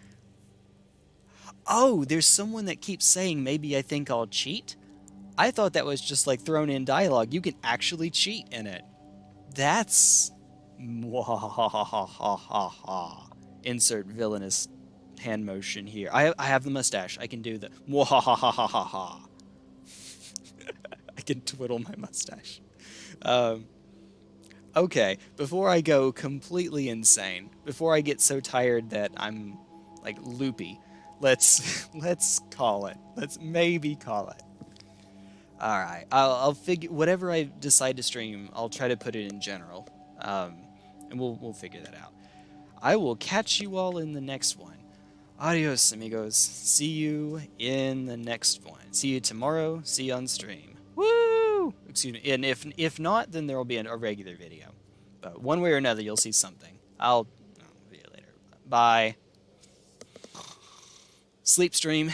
Oh, there's someone that keeps saying maybe I think I'll cheat. I thought that was just like thrown in dialogue. You can actually cheat in it. That's mwahahaha. Insert villainous hand motion here. I have the mustache. I can do the mwahahaha. I can twiddle my mustache. Okay, before I go completely insane, before I get so tired that I'm like loopy, let's call it. Let's maybe call it. All right, I'll figure whatever I decide to stream. I'll try to put it in general, and we'll figure that out. I will catch you all in the next one. Adios, amigos. See you in the next one. See you tomorrow. See you on stream. Woo! Excuse me. And if not, then there will be a regular video. But one way or another, you'll see something. I'll see you later. Bye. Sleep stream.